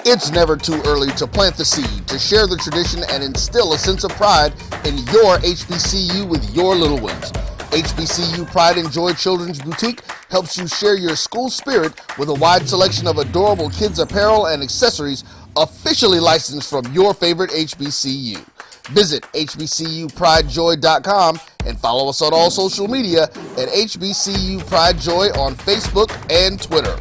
It's never too early to plant the seed, to share the tradition, and instill a sense of pride in your HBCU with your little ones. HBCU Pride and Joy Children's Boutique helps you share your school spirit with a wide selection of adorable kids apparel and accessories officially licensed from your favorite HBCU. Visit hbcupridejoy.com and follow us on all social media at HBCU Pride Joy on Facebook and Twitter.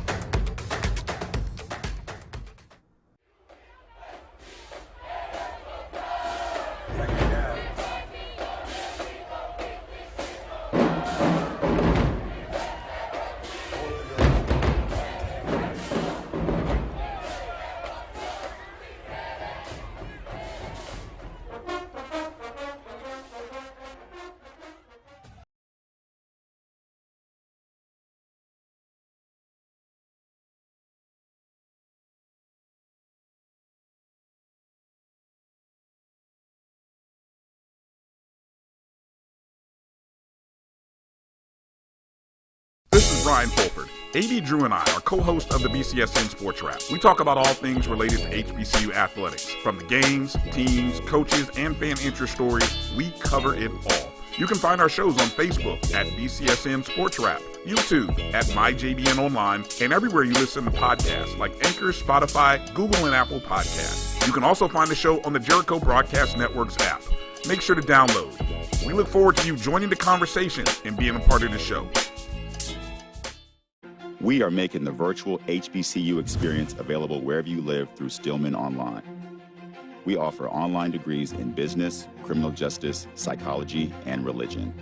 This is Ryan Fulford. A.D. Drew and I are co-hosts of the BCSN Sports Wrap. We talk about all things related to HBCU athletics. From the games, teams, coaches, and fan interest stories, we cover it all. You can find our shows on Facebook at BCSN Sports Wrap, YouTube at MyJBN Online, and everywhere you listen to podcasts like Anchor, Spotify, Google, and Apple Podcasts. You can also find the show on the Jericho Broadcast Network's app. Make sure to download. We look forward to you joining the conversation and being a part of the show. We are making the virtual HBCU experience available wherever you live through Stillman Online. We offer online degrees in business, criminal justice, psychology, and religion.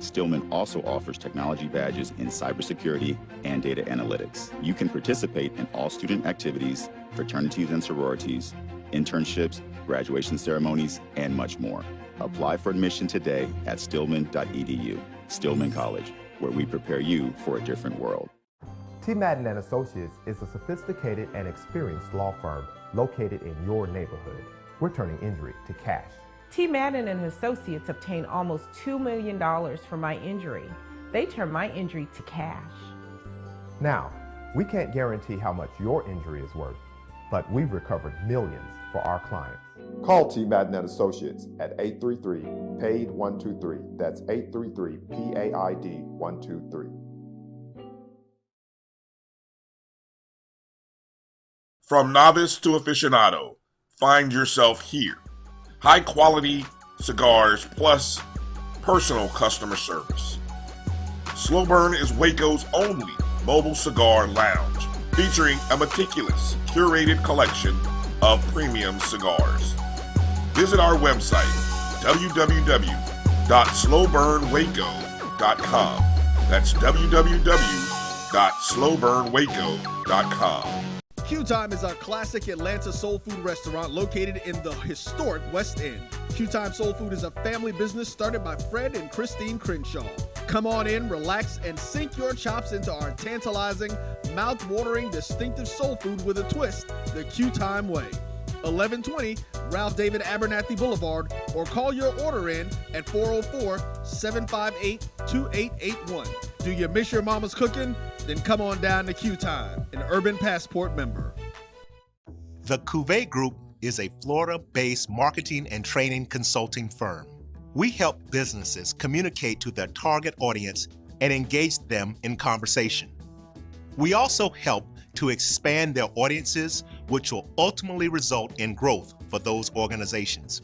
Stillman also offers technology badges in cybersecurity and data analytics. You can participate in all student activities, fraternities and sororities, internships, graduation ceremonies, and much more. Apply for admission today at stillman.edu. Stillman College, where we prepare you for a different world. T. Madden & Associates is a sophisticated and experienced law firm located in your neighborhood. We're turning injury to cash. T. Madden & Associates obtained almost $2 million for my injury. They turned my injury to cash. Now, we can't guarantee how much your injury is worth, but we've recovered millions for our clients. Call T. Madden & Associates at 833-PAID-123. That's 833-PAID-123. From novice to aficionado, find yourself here. High quality cigars plus personal customer service. Slow Burn is Waco's only mobile cigar lounge, featuring a meticulous, curated collection of premium cigars. Visit our website, www.slowburnwaco.com. That's www.slowburnwaco.com. Q Time is a classic Atlanta soul food restaurant located in the historic West End. Q Time Soul Food is a family business started by Fred and Christine Crenshaw. Come on in, relax, and sink your chops into our tantalizing, mouth-watering, distinctive soul food with a twist, the Q Time way. 1120 Ralph David Abernathy Boulevard, or call your order in at 404-758-2881. Do you miss your mama's cooking? Then come on down to Q Time, an Urban Passport member. The Cavil Group is a Florida-based marketing and training consulting firm. We help businesses communicate to their target audience and engage them in conversation. We also help to expand their audiences, which will ultimately result in growth for those organizations.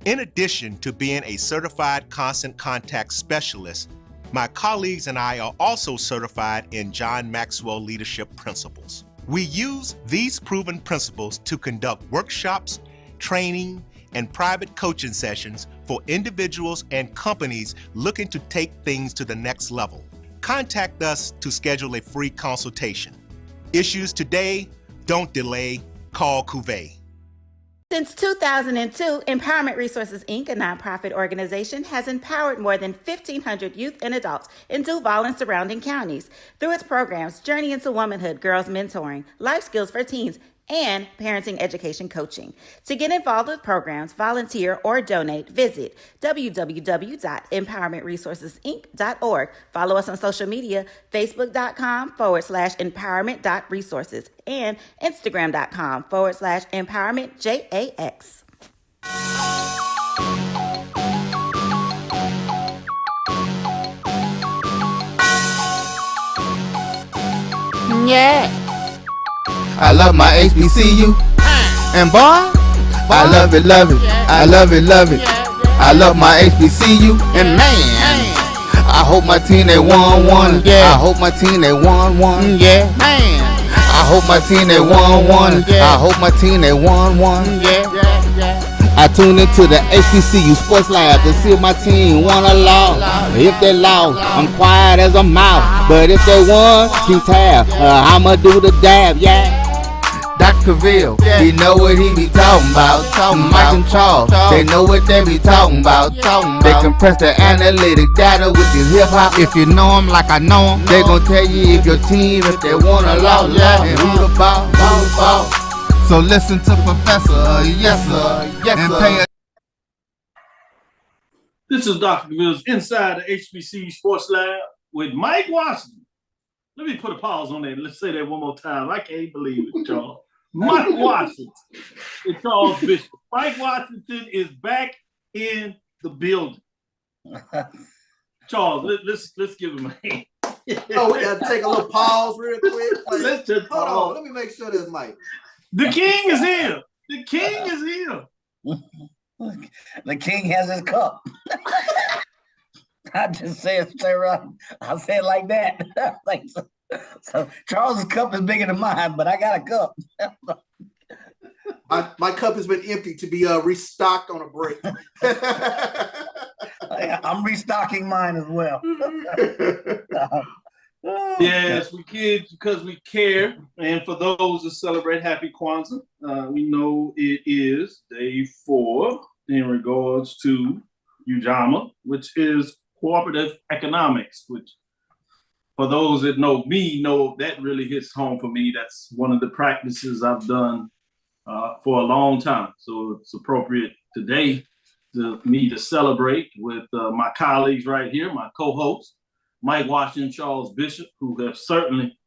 In addition to being a certified constant contact specialist, my colleagues and I are also certified in John Maxwell Leadership Principles. We use these proven principles to conduct workshops, training, and private coaching sessions for individuals and companies looking to take things to the next level. Contact us to schedule a free consultation. Issues today, don't delay, call Cavil. Since 2002, Empowerment Resources, Inc., a nonprofit organization, has empowered more than 1,500 youth and adults in Duval and surrounding counties. Through its programs, Journey into Womanhood, Girls Mentoring, Life Skills for Teens, and parenting education coaching. To get involved with programs, volunteer, or donate, visit www.empowermentresourcesinc.org. Follow us on social media, facebook.com/empowerment.resources and instagram.com/empowermentJAX. Yeah. I love my HBCU. And boy, I love it, love it. I love it, love it. I love my HBCU. And man, I hope my team they won one. Yeah. I hope my team they won one. Yeah. Man, I hope my team they won one. I hope my team they won one. Yeah. I tune into the HBCU Sports Lab to see if my team won or lost. If they lost, I'm quiet as a mouse. But if they won, keep tab. I'ma do the dab, yeah. Dr. Cavil, he know what he be talking about. Mike and Charles, they know what they be talking about. They compress the analytic data with the hip hop. If you know them like I know them, they gon' tell you if your team, if they won or lost, and who the ball. So listen to Professor, yes sir, and pay. This is Dr. Cavil's Inside the HBCU Sports Lab with Mike Washington. Let me put a pause on that. Let's say that one more time. I can't believe it, Charles. Mike Washington and Charles Bishop. Mike Washington is back in the building. Charles, let's give him a hand. Oh, we gotta take a little pause real quick. Like, let's just hold pause. on. Let me make sure this mic. The king is here. The king is here. The king has his cup. I just say it straight around. I say it like that. So Charles's cup is bigger than mine, but I got a cup. My cup has been empty to be restocked on a break. I'm restocking mine as well. Yes, we kid because we care. And for those that celebrate Happy Kwanzaa, we know it is day 4 in regards to Ujamaa, which is cooperative economics, which for those that know me, know that really hits home for me. That's one of the practices I've done for a long time. So it's appropriate today to me to celebrate with my colleagues right here, my co-hosts, Mike Washington, Charles Bishop, who have certainly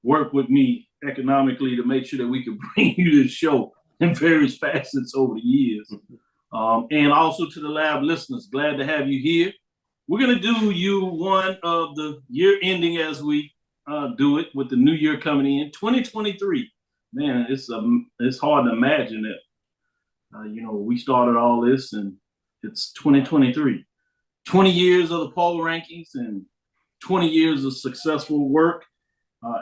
worked with me economically to make sure that we can bring you this show in various facets over the years. And also to the lab listeners, glad to have you here. We're going to do you one of the year ending as we do it with the new year coming in, 2023. Man, it's hard to imagine that, we started all this and it's 2023. 20 years of the poll rankings and 20 years of successful work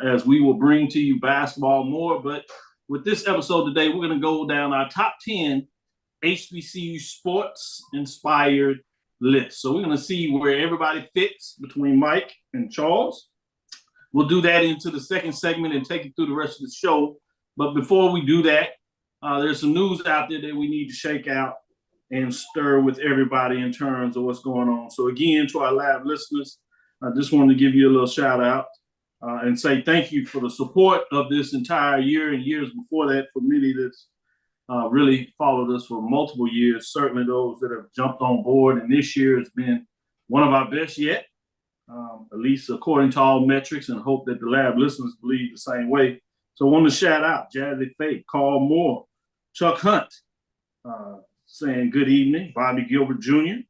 as we will bring to you basketball more. But with this episode today, we're going to go down our top 10 HBCU sports inspired list. So we're going to see where everybody fits between Mike and Charles. We'll do that into the second segment and take it through the rest of the show. But before we do that, there's some news out there that we need to shake out and stir with everybody in terms of what's going on. So again, to our live listeners, I just wanted to give you a little shout out and say thank you for the support of this entire year and years before that for many that's really followed us for multiple years, certainly those that have jumped on board. And this year has been one of our best yet, at least according to all metrics, and hope that the lab listeners believe the same way. So I want to shout out Jazzy Faye, Carl Moore, Chuck Hunt, saying good evening, Bobby Gilbert Jr.,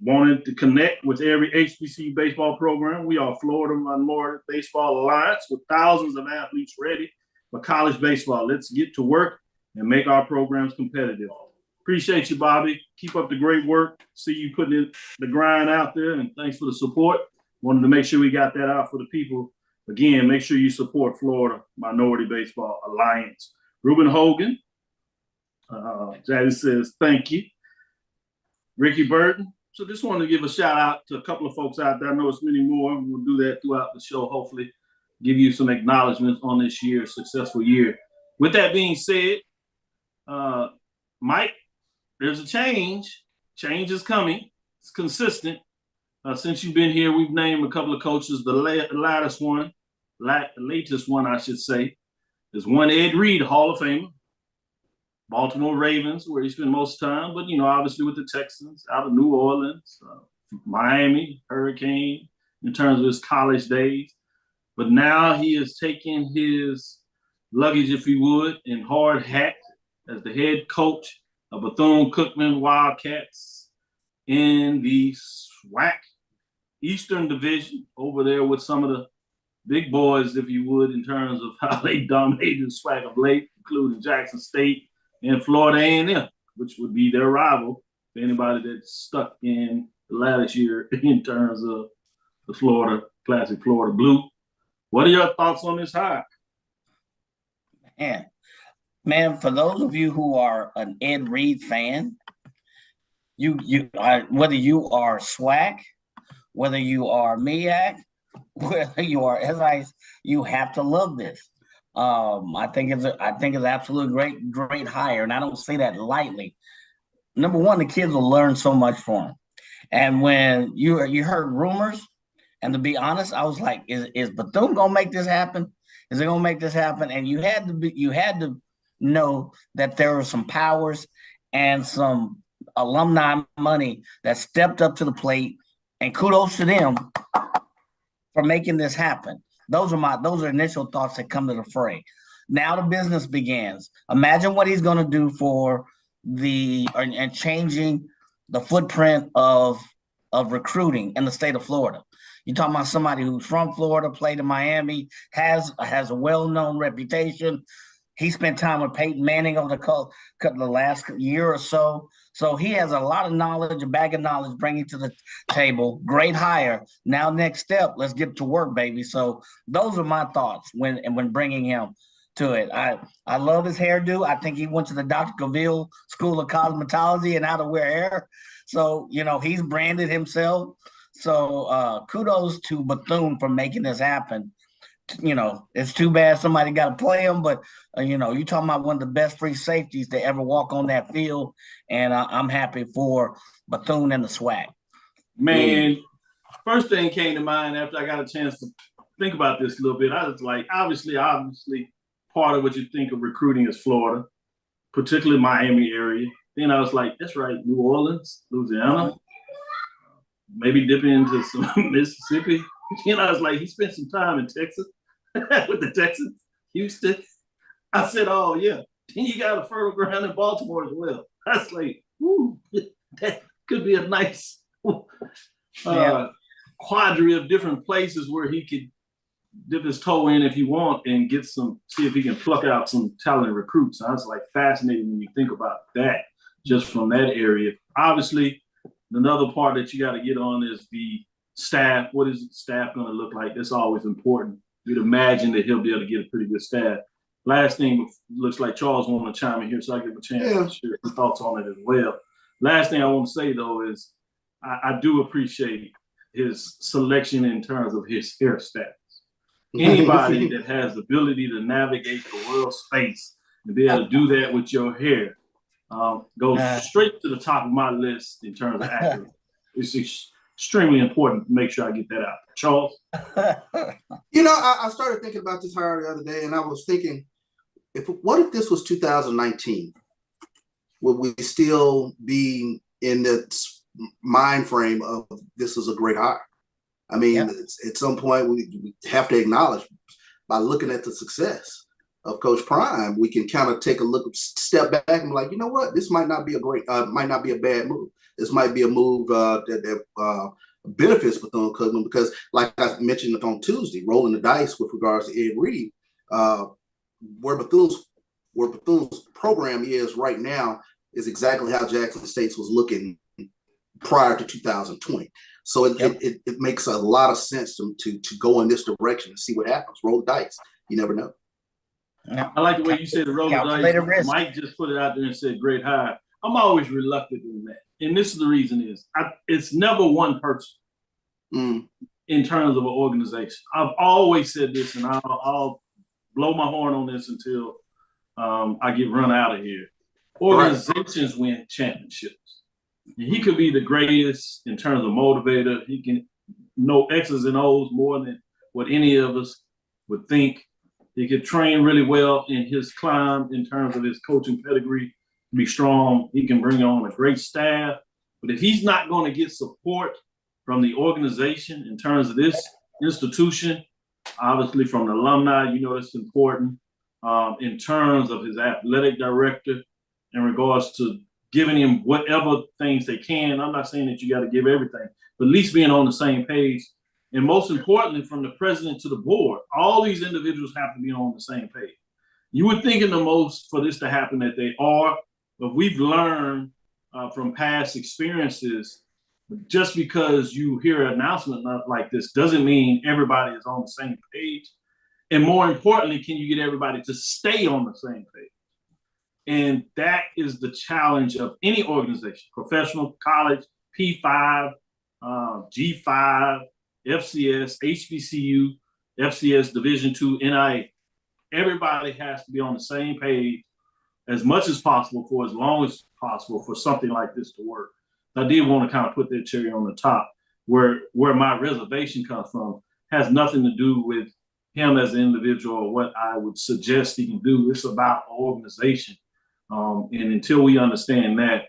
wanted to connect with every HBCU baseball program. We are Florida Minority Baseball Alliance with thousands of athletes ready for college baseball. Let's get to work and make our programs competitive. Appreciate you, Bobby. Keep up the great work. See you putting the grind out there, and thanks for the support. Wanted to make sure we got that out for the people. Again, make sure you support Florida Minority Baseball Alliance. Ruben Hogan, Jazzy says, thank you. Ricky Burton. So just wanted to give a shout out to a couple of folks out there. I know it's many more. We'll do that throughout the show, hopefully give you some acknowledgments on this year's successful year. With that being said, Mike, there's a change. Change is coming. It's consistent. Since you've been here, we've named a couple of coaches. The latest one, I should say, There's one Ed Reed, Hall of Famer, Baltimore Ravens, where he spent most of the time, but, obviously with the Texans, out of New Orleans, Miami, Hurricane, in terms of his college days. But now he is taking his luggage, if you would, in hard hat as the head coach of Bethune-Cookman Wildcats in the SWAC Eastern Division, over there with some of the big boys, if you would, in terms of how they dominated the SWAC of late, including Jackson State and Florida A&M, which would be their rival for anybody that's stuck in the latest year in terms of the classic Florida Blue. What are your thoughts on this hire? Man, for those of you who are an Ed Reed fan, whether you are SWAC, whether you are MEAC, whether you are SIS, you have to love this. I think it's absolutely great hire, and I don't say that lightly. Number one, the kids will learn so much from him. And when you heard rumors, and to be honest, I was like, is Bethune gonna make this happen? Is it gonna make this happen? And you had to know that there were some powers and some alumni money that stepped up to the plate, and kudos to them for making this happen. Those are initial thoughts that come to the fray. Now the business begins. Imagine what he's gonna do for and changing the footprint of recruiting in the state of Florida. You're talking about somebody who's from Florida, played in Miami, has a well-known reputation. He spent time with Peyton Manning over the last year or so. So he has a lot of knowledge, a bag of knowledge bringing to the table. Great hire. Now next step, let's get to work, baby. So those are my thoughts when bringing him to it. I love his hairdo. I think he went to the Dr. Cavil School of Cosmetology and how to wear hair. So, he's branded himself. So kudos to Bethune for making this happen. It's too bad somebody got to play him, but, you're talking about one of the best free safeties to ever walk on that field, and I'm happy for Bethune and the SWAC. Man, first thing came to mind after I got a chance to think about this a little bit. I was like, obviously, part of what you think of recruiting is Florida, particularly Miami area. Then I was like, that's right, New Orleans, Louisiana, maybe dipping into some Mississippi. I was like, he spent some time in Texas with the Texans, Houston. I said, oh, yeah. Then you got a fertile ground in Baltimore as well. I was like, ooh, that could be a nice quadri of different places where he could dip his toe in if you want and see if he can pluck out some talented recruits. I was like, fascinating when you think about that, just from that area. Obviously, another part that you got to get on is the staff. What is the staff going to look like? That's always important. You'd imagine that he'll be able to get a pretty good staff. Last thing, looks like Charles want to chime in here, so I give a chance to share his thoughts on it as well. Last thing I want to say, though, is I do appreciate his selection in terms of his hairstyles. Anybody that has the ability to navigate the world space and be able to do that with your hair goes straight to the top of my list in terms of accuracy. It's extremely important to make sure I get that out. Charles? I started thinking about this hire the other day, and I was thinking, what if this was 2019? Would we still be in the mind frame of this is a great hire? I mean, at some point we have to acknowledge, by looking at the success of Coach Prime, we can kind of take a step back and be like, you know what, this might not be might not be a bad move. This might be a move that benefits Bethune-Cookman, because, like I mentioned on Tuesday, rolling the dice with regards to Ed Reed, where Bethune's program is right now is exactly how Jackson State was looking prior to 2020. So it makes a lot of sense to go in this direction and see what happens. Roll the dice. You never know. I like the way you said the roll the dice. Mike just put it out there and said great hire. I'm always reluctant in that. And this is the reason is it's never one person in terms of an organization. I've always said this, and I'll blow my horn on this until I get run out of here. Organizations win championships. And he could be the greatest in terms of motivator. He can know X's and O's more than what any of us would think. He could train really well in his climb in terms of his coaching pedigree, be strong. He can bring on a great staff. But if he's not going to get support from the organization in terms of this institution, obviously from the alumni, it's important. In terms of his athletic director, in regards to giving him whatever things they can. I'm not saying that you got to give everything, but at least being on the same page. And most importantly, from the president to the board, all these individuals have to be on the same page. You would think in the most for this to happen that they are, but we've learned from past experiences, just because you hear an announcement like this doesn't mean everybody is on the same page. And more importantly, can you get everybody to stay on the same page? And that is the challenge of any organization, professional, college, P5, G5, FCS, HBCU, FCS, Division II, NIA. Everybody has to be on the same page as much as possible for as long as possible for something like this to work. I did want to kind of put that cherry on the top. Where my reservation comes from has nothing to do with him as an individual or what I would suggest he can do. It's about the organization. And until we understand that,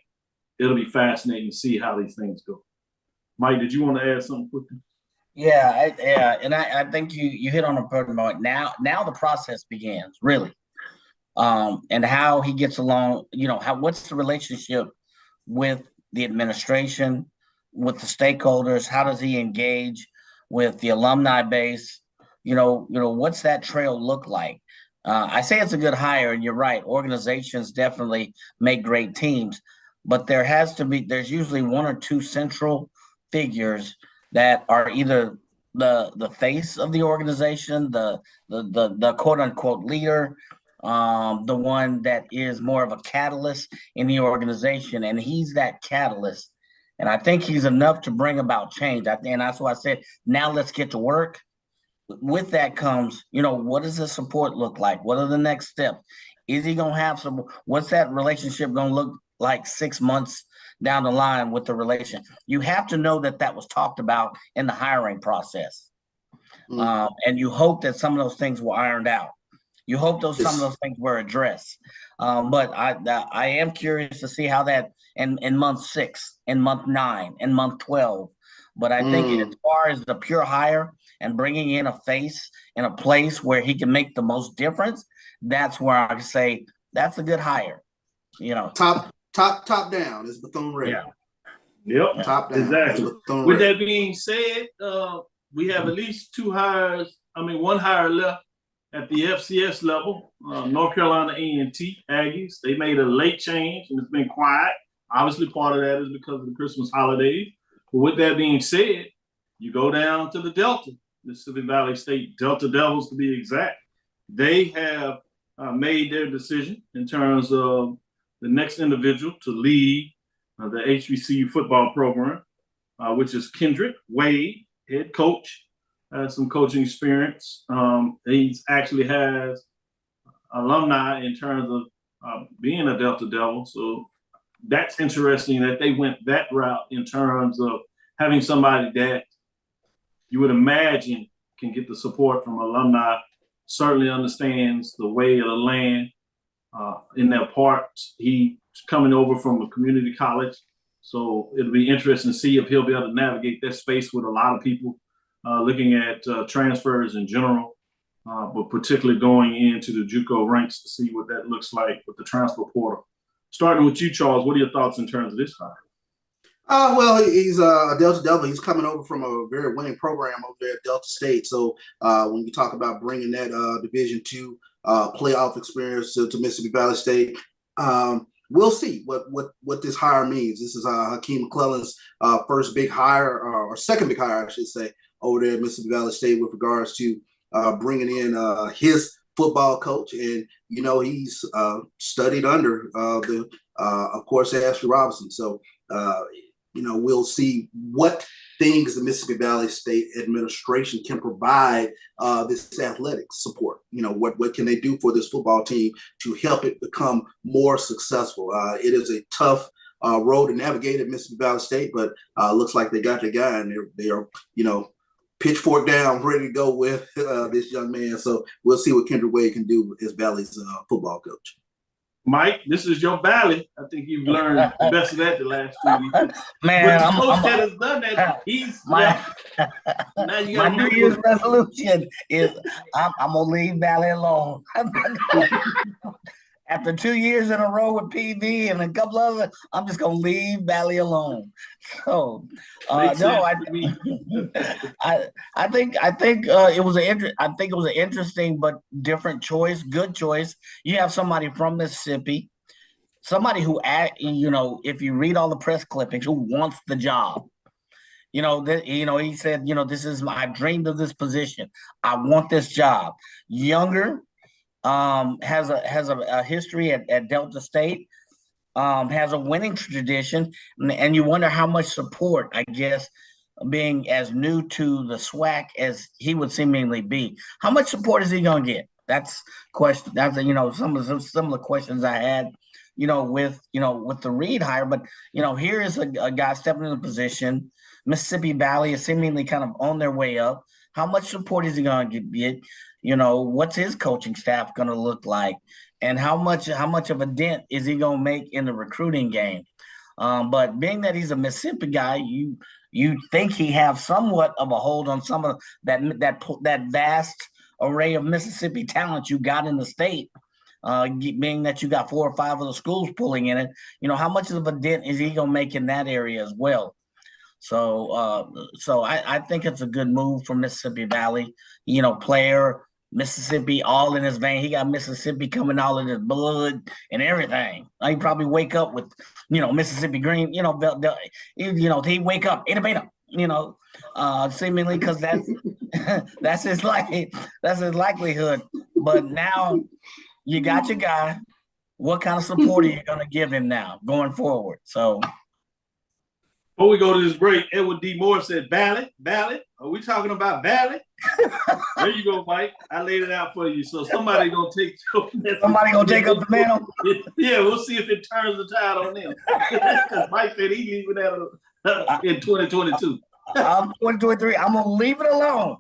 it'll be fascinating to see how these things go. Mike, did you want to add something quickly? Yeah, and I think you hit on a important point. Now the process begins, really. And how he gets along, what's the relationship with the administration, with the stakeholders? How does he engage with the alumni base? What's that trail look like? I say it's a good hire, and you're right. Organizations definitely make great teams, but there's usually one or two central figures that are either the face of the organization, the quote unquote leader, the one that is more of a catalyst in the organization, and he's that catalyst. And I think he's enough to bring about change. And that's why I said, now let's get to work. With that comes, what does the support look like? What are the next steps? Is he going to have what's that relationship going to look like 6 months down the line with the relation? You have to know that was talked about in the hiring process. And you hope that some of those things were ironed out. You hope some of those things were addressed. But I am curious to see how that in month 6, in month 9, in month 12. But I think as far as the pure hire and bringing in a face in a place where he can make the most difference, that's where I say that's a good hire. Top down is Bethune-Ready. Yeah. Yep. Top down. Exactly. With that being said, we have at least one hire left at the FCS level. North Carolina A&T Aggies, they made a late change and it's been quiet. Obviously, part of that is because of the Christmas holidays. But with that being said, you go down to the Delta, Mississippi Valley State Delta Devils to be exact. They have made their decision in terms of the next individual to lead the HBCU football program, which is Kendrick Wade, head coach, has some coaching experience. He actually has alumni in terms of being a Delta Devil. So that's interesting that they went that route in terms of having somebody that you would imagine can get the support from alumni, certainly understands the way of the land in their parts. He's coming over from a community college. So it'll be interesting to see if he'll be able to navigate that space with a lot of people looking at transfers in general, but particularly going into the JUCO ranks to see what that looks like with the transfer portal. Starting with you, Charles, what are your thoughts in terms of this hire? Well, he's a Delta Devil. He's coming over from a very winning program over there at Delta State. So when you talk about bringing that Division II playoff experience to Mississippi Valley State, we'll see what this hire means. This is Hakeem McClellan's first big hire, or second big hire, I should say, over there at Mississippi Valley State with regards to bringing in his football coach. And, he's studied under of course, Ashley Robinson. So, we'll see what things the Mississippi Valley State administration can provide this athletic support. What can they do for this football team to help it become more successful? It is a tough road to navigate at Mississippi Valley State, but looks like they got the guy, and they are, pitchfork down, ready to go with this young man. So we'll see what Kendrick Wade can do as Valley's football coach. Mike, this is your Valley. I think you've learned the best of that the last 2 weeks. Man, but the coach that has done that, now you got my New Year's resolution is I'm gonna leave Valley alone. After 2 years in a row with PV and a couple other, I'm just gonna leave Valley alone. So I think it was an interesting but different choice, good choice. You have somebody from Mississippi, somebody who, if you read all the press clippings, who wants the job. He said, this is I dreamed of this position. I want this job. Younger. Has a history at Delta State, has a winning tradition, and you wonder how much support, I guess, being as new to the SWAC as he would seemingly be, how much support is he going to get? That's question. That's some of the questions I had, with the Reed hire. But here is a guy stepping in the position. Mississippi Valley is seemingly kind of on their way up. How much support is he going to get? What's his coaching staff going to look like, and how much of a dent is he going to make in the recruiting game? But being that he's a Mississippi guy, you think he have somewhat of a hold on some of that vast array of Mississippi talent you got in the state. Being that you got 4 or 5 of the schools pulling in it, how much of a dent is he going to make in that area as well? So I think it's a good move for Mississippi Valley. Player, Mississippi, all in his vein. He got Mississippi coming all in his blood and everything. He probably wake up with, Mississippi green. He wake up, seemingly because that's his likelihood. But now you got your guy. What kind of support are you going to give him now going forward? So. Before we go to this break, Edward D. Moore said, Valley? Are we talking about Valley? There you go, Mike. I laid it out for you. So somebody gonna take up the mantle. Yeah, we'll see if it turns the tide on them. Because Mike said he's leaving that in 2022. I'm 2023. I'm gonna leave it alone.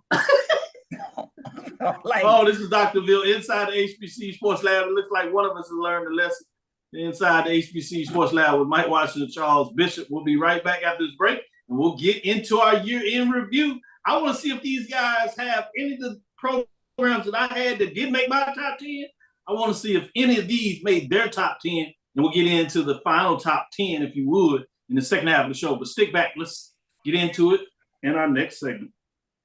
This is Dr. Ville inside the HBCU Sports Lab. It looks like one of us has learned a lesson inside the HBCU Sports Lab with Mike Washington, Charles Bishop. We'll be right back after this break, and we'll get into our year-end review. I want to see if these guys have any of the programs that I had that did make my top 10. I want to see if any of these made their top 10, and we'll get into the final top 10, if you would, in the second half of the show. But stick back. Let's get into it in our next segment.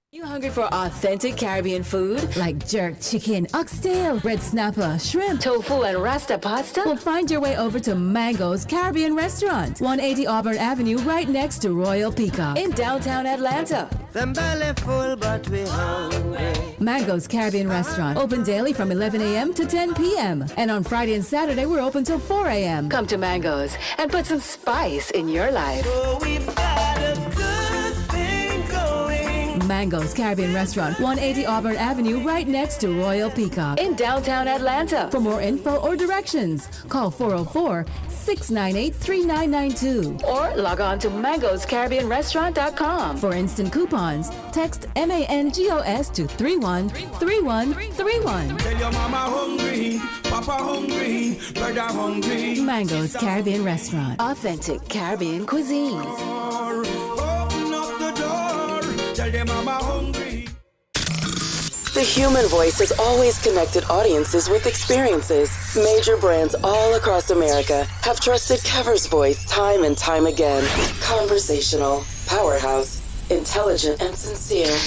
You hungry for authentic Caribbean food like jerk chicken, oxtail, red snapper, shrimp, tofu, and rasta pasta? Well, find your way over to Mango's Caribbean Restaurant, 180 Auburn Avenue, right next to Royal Peacock in downtown Atlanta. Them belly full, but we hungry. Mango's Caribbean Restaurant, open daily from 11 a.m. to 10 p.m. And on Friday and Saturday, we're open till 4 a.m. Come to Mango's and put some spice in your life. So we've got a good thing going. Mango's Caribbean Restaurant, 180 Auburn Avenue, right next to Royal Peacock in downtown Atlanta. For more info or directions, call 404-698-3992 or log on to mangoscaribbeanrestaurant.com. For instant coupons, text MANGOS to 313131. Tell your mama hungry, papa hungry, brother hungry. Mango's Caribbean Restaurant, authentic Caribbean cuisines. Open up the door, tell them mama hungry. The human voice has always connected audiences with experiences. Major brands all across America have trusted Kever's voice time and time again. Conversational, powerhouse, intelligent, and sincere.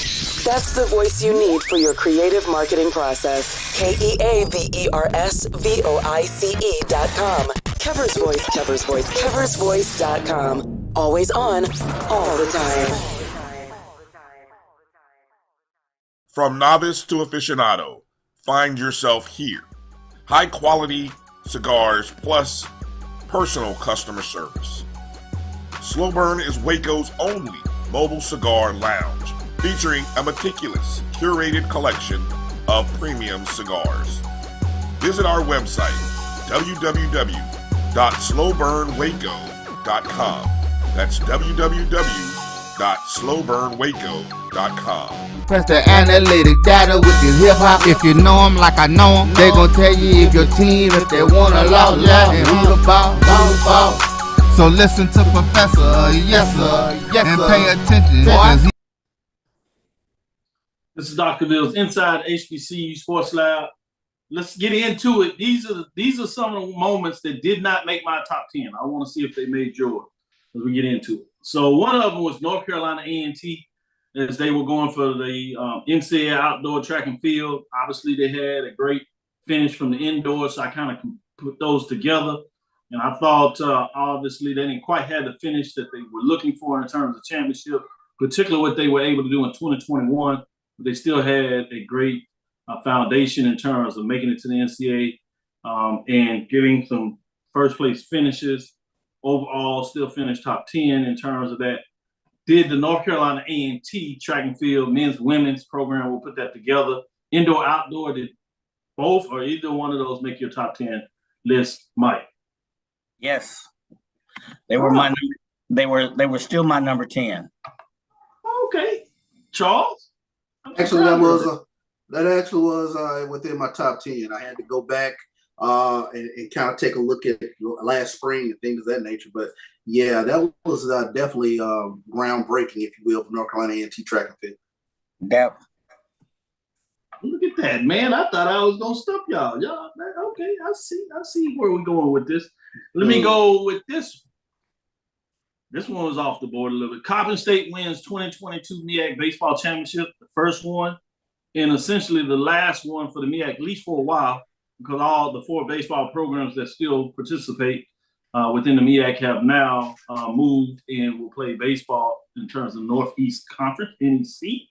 That's the voice you need for your creative marketing process. KEAVERSVOICE.com. Kever's Voice, Kever's Voice, KeversVoice.com. Always on, all the time. From novice to aficionado, find yourself here. High quality cigars plus personal customer service. Slow Burn is Waco's only mobile cigar lounge, featuring a meticulous, curated collection of premium cigars. Visit our website, www.slowburnwaco.com. That's www.slowburnwaco.com. www.slowburnwaco.com. Press the analytic data with your hip hop. If you know them like I know them, they gon' tell you if your team, if they wanna lose, yeah, and who the ball. So listen to Professor, yes sir, and pay attention. This is Dr. Bill's Inside HBCU Sports Lab. Let's get into it. These are some of the moments that did not make my top 10. I want to see if they made yours as we get into it. So one of them was North Carolina A&T, as they were going for the NCAA outdoor track and field. Obviously, they had a great finish from the indoors, so I kind of put those together. And I thought, obviously, they didn't quite have the finish that they were looking for in terms of championship, particularly what they were able to do in 2021. But they still had a great foundation in terms of making it to the NCAA and getting some first place finishes. Overall, still finished top 10 in terms of that. Did the North Carolina A&T track and field men's women's program? We'll put that together. Indoor, outdoor, did both or either one of those make your top 10 list, Mike? Yes, they were they were still my number 10. Okay, Charles. Actually, that actually was within my top 10. I had to go back and kind of take a look at last spring and things of that nature. But yeah, that was definitely groundbreaking, if you will, for North Carolina A&T track and field. That. Look at that, man! I thought I was gonna stop y'all. Okay, I see where we're going with this. Let me go with this. This one was off the board a little bit. Coppin State wins 2022 MEAC baseball championship, the first one, and essentially the last one for the MEAC, at least for a while, because all the 4 baseball programs that still participate within the MEAC have now moved and will play baseball in terms of Northeast Conference, NEC.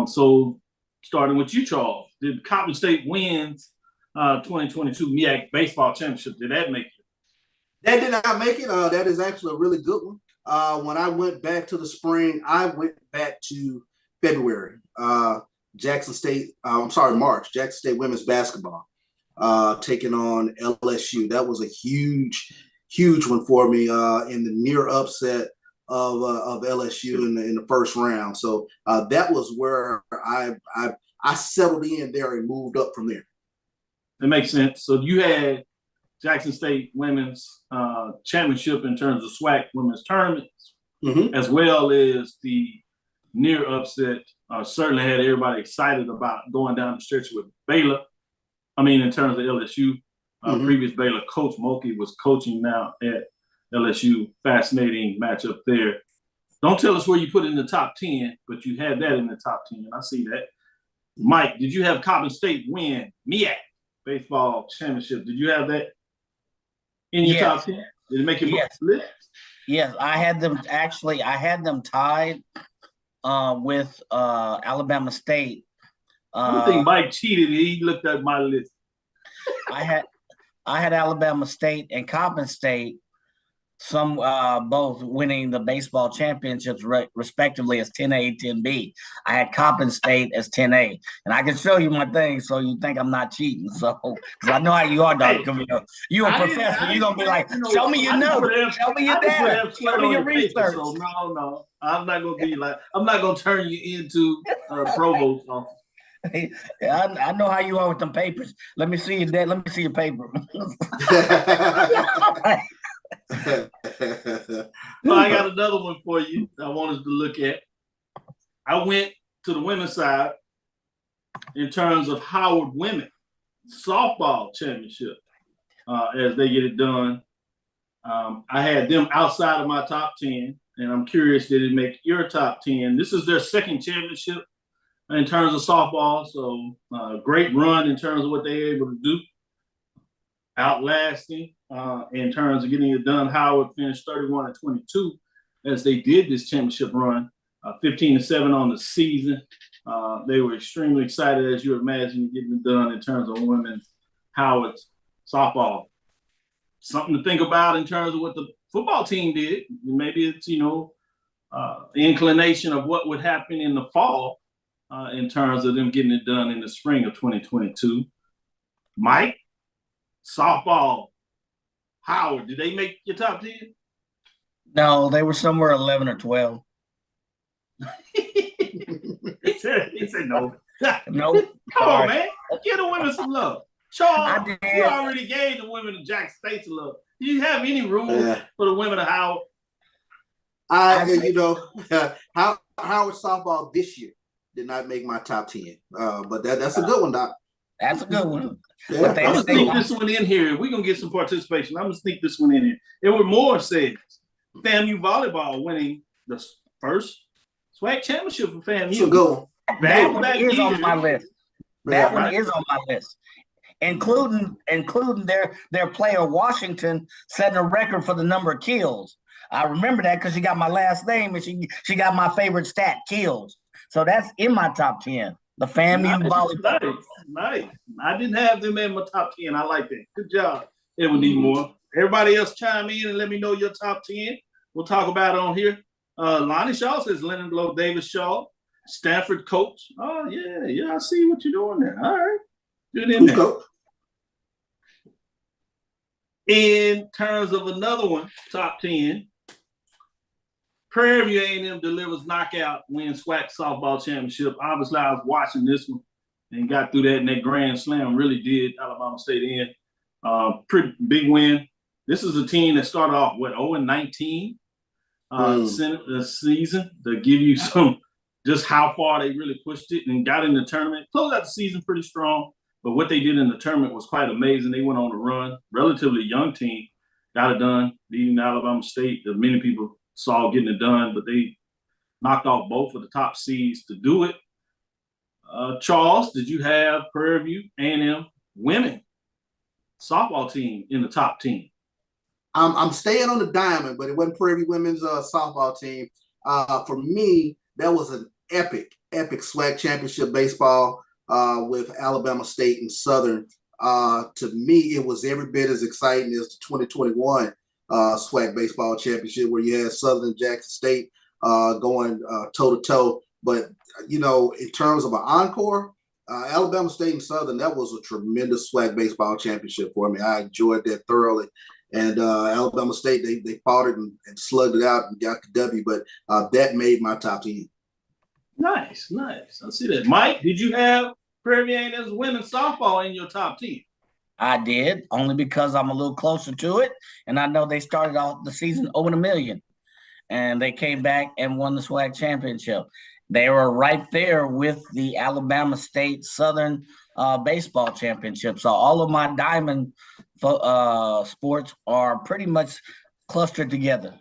So starting with you, Charles, did Coppin State wins 2022 MEAC baseball championship? Did that make it? That did not make it. That is actually a really good one. When I went back to the spring, I went back to February. March. Jackson State women's basketball taking on LSU. That was a huge one for me in the near upset of LSU in the first round. So that was where I settled in there and moved up from there. That makes sense. So you had Jackson State women's championship in terms of SWAC women's tournaments, as well as the near upset. Certainly had everybody excited about going down the stretch with Baylor. I mean, in terms of LSU, previous Baylor coach Mulkey was coaching now at LSU. Fascinating matchup there. Don't tell us where you put it in the top 10, but you had that in the top 10. I see that. Mike, did you have Coppin State win MEAC baseball championship? Did you have that in your top 10? Did it make your list? Yes, I had them tied with Alabama State. I think Mike cheated. He looked at my list. I had Alabama State and Coppin State, both winning the baseball championships respectively as 10A, 10B. I had Coppin State as 10A, and I can show you my thing, so you think I'm not cheating. So, because I know how you are, Dr. Cavil. You a professor, you're gonna be like, show me your notes, show me your data, show me your research. So no, I'm not gonna be like, I'm not gonna turn you into provost office. Hey, I know how you are with them papers. Let me see your data. Let me see your paper. So I got another one for you I want us to look at. I went to the women's side in terms of Howard women softball championship as they get it done. I had them outside of my top 10, and I'm curious, did it make your top 10? This is their second championship in terms of softball, so great run in terms of what they were able to do. Outlasting in terms of getting it done. Howard finished 31-22 as they did this championship run, 15-7 on the season. They were extremely excited, as you imagine, getting it done in terms of women's Howard's softball. Something to think about in terms of what the football team did. Maybe it's, the inclination of what would happen in the fall in terms of them getting it done in the spring of 2022. Mike, softball, Howard, did they make your top 10? No, they were somewhere 11 or 12. He said no. Nope. Come on, man. Give the women some love. Charles, you already gave the women of Jackson State some love. Do you have any rules for the women of Howard? Howard softball this year did not make my top 10. But that's a good one, Doc. That's a good one. Yeah, I'm going to sneak this one in here. We're going to get some participation. I'm going to sneak this one in here. Edward Moore says, FAMU volleyball winning the first SWAC championship for FAMU. That's a good one. That one is on my list. That one is on my list. Including their player Washington setting a record for the number of kills. I remember that because she got my last name and she got my favorite stat, kills. So that's in my top 10. The FAMU volleyball. Nice. I didn't have them in my top 10. I like that. Good job, Edward D. Moore. Everybody else chime in and let me know your top 10. We'll talk about it on here. Lonnie Shaw says Lennon Blow, Davis Shaw, Stanford coach. Oh, yeah, I see what you're doing there. All right. Good in there. In terms of another one, top 10, Prairie View A&M delivers knockout, wins SWAC softball championship. Obviously, I was watching this one and got through that, and that grand slam really did Alabama State in. Pretty big win. This is a team that started off, 0-19 the season, to give you some just how far they really pushed it and got in the tournament. Closed out the season pretty strong, but what they did in the tournament was quite amazing. They went on a run, relatively young team, got it done, beating Alabama State that many people saw getting it done, but they knocked off both of the top seeds to do it. Charles, did you have Prairie View A&M women softball team in the top 10? I'm staying on the diamond, but it wasn't Prairie View women's softball team. For me, that was an epic SWAC championship baseball with Alabama State and Southern. To me, it was every bit as exciting as the 2021 SWAC baseball championship, where you had Southern and Jackson State going toe-to-toe. But, in terms of an encore, Alabama State and Southern, that was a tremendous SWAC baseball championship for me. I enjoyed that thoroughly. And Alabama State, they fought it and slugged it out and got the W, but that made my top 10. Nice. I see that. Mike, did you have Prairie View A&M's women's softball in your top 10? I did, only because I'm a little closer to it, and I know they started off the season 0-1, and they came back and won the SWAC championship. They were right there with the Alabama State Southern baseball championship. So all of my diamond sports are pretty much clustered together.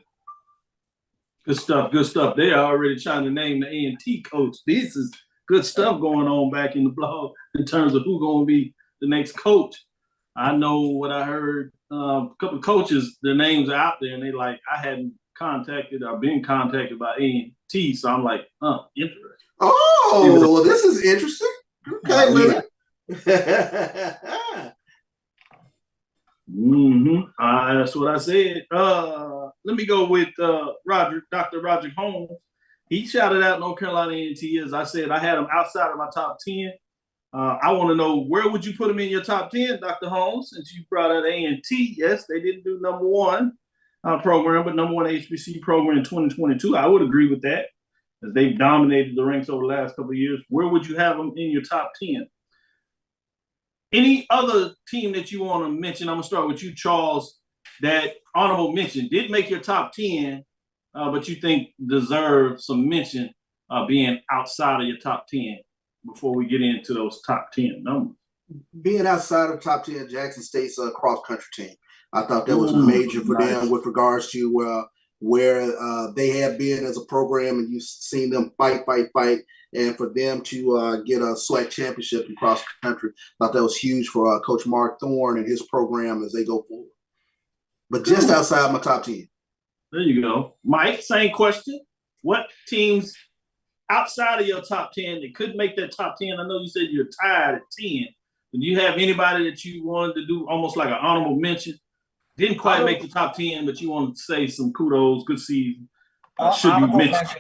Good stuff. They are already trying to name the A&T coach. This is good stuff going on back in the blog in terms of who's going to be the next coach. I know what I heard. A couple of coaches, their names are out there, and they like, I hadn't contacted or been contacted by A&T, so I'm like, interesting. Oh, this is interesting. Okay, that's what I said. Let me go with Dr. Roger Holmes. He shouted out North Carolina A&T. As I said, I had him outside of my top 10. I want to know, where would you put them in your top 10, Dr. Holmes, since you brought out A&T? Yes, they didn't do number one program, but number one HBCU program in 2022. I would agree with that, as they've dominated the ranks over the last couple of years. Where would you have them in your top 10? Any other team that you want to mention? I'm going to start with you, Charles, that honorable mention did make your top 10, but you think deserve some mention being outside of your top 10 before we get into those top 10 numbers? Being outside of top 10, Jackson State's cross-country team. I thought that was major for them with regards to where they have been as a program, and you've seen them fight. And for them to get a SWAC championship in cross country, I thought that was huge for Coach Mark Thorne and his program as they go forward. But just outside my top 10. There you go. Mike, same question. What teams outside of your top 10 that could make that top 10? I know you said you're tied at 10. But do you have anybody that you wanted to do almost like an honorable mention? Didn't quite make the top 10, but you wanted to say some kudos, good season. Should be mentioned.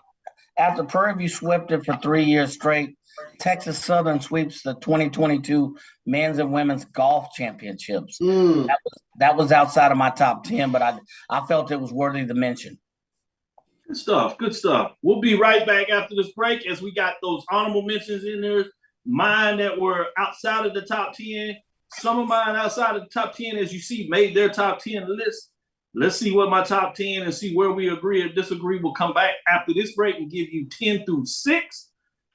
After Prairie View swept it for 3 years straight, Texas Southern sweeps the 2022 men's and women's golf championships. That was outside of my top 10, but I felt it was worthy to mention. Good stuff. Good stuff. We'll be right back after this break as we got those honorable mentions in there. Mine that were outside of the top 10. Some of mine outside of the top 10, as you see, made their top 10 list. Let's see what my top 10 and see where we agree or disagree. We'll come back after this break and give you 10 through 6.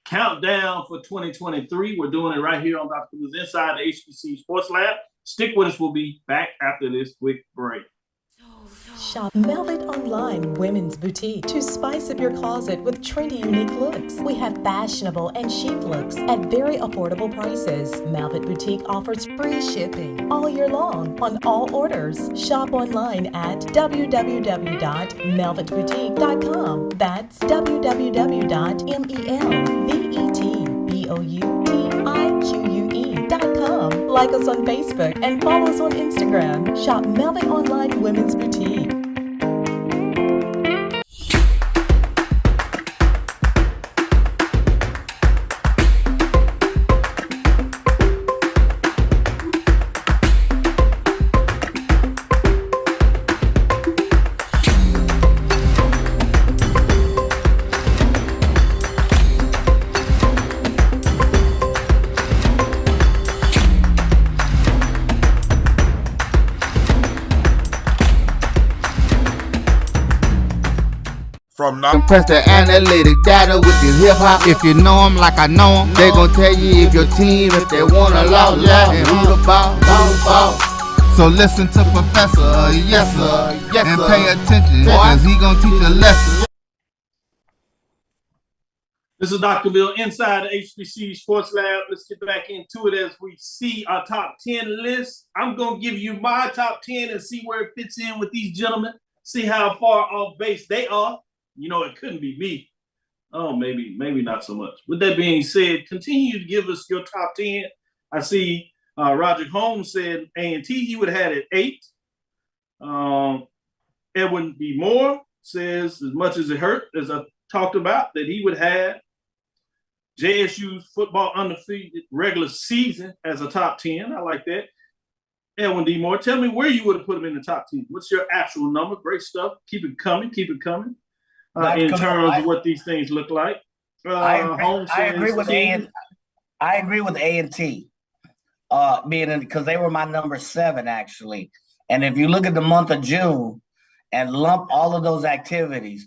Countdown for 2023. We're doing it right here on Dr. Who's Inside the HBCU Sports Lab. Stick with us. We'll be back after this quick break. Shop Velvet Online Women's Boutique to spice up your closet with trendy, unique looks. We have fashionable and chic looks at very affordable prices. Velvet Boutique offers free shipping all year long on all orders. Shop online at www.melvetboutique.com. That's www.melvetboutique.com. Like us on Facebook and follow us on Instagram. Shop Velvet Online Women's Boutique. Compress the analytic data with your hip hop. If you know them like I know them, they gon' tell you if your team, if they wanna lose, and who the ball. So listen to Professor, yes sir, and pay attention, cause he gon' teach a lesson. This is Dr. Bill inside the HBCU Sports Lab. Let's get back into it as we see our top 10 list. I'm going to give you my top 10 and see where it fits in with these gentlemen. See how far off base they are. You know, it couldn't be me. Oh, maybe not so much. With that being said, continue to give us your top 10. I see Roger Holmes said A&T, he would have had it 8. Edwin B. Moore says, as much as it hurt, as I talked about, that he would have JSU's football undefeated regular season as a top 10. I like that. Edwin D. Moore, tell me where you would have put him in the top 10. What's your actual number? Great stuff. Keep it coming. Keep it coming. In terms of what these things look like. I agree with A&T, being because they were my number 7 actually. And if you look at the month of June and lump all of those activities,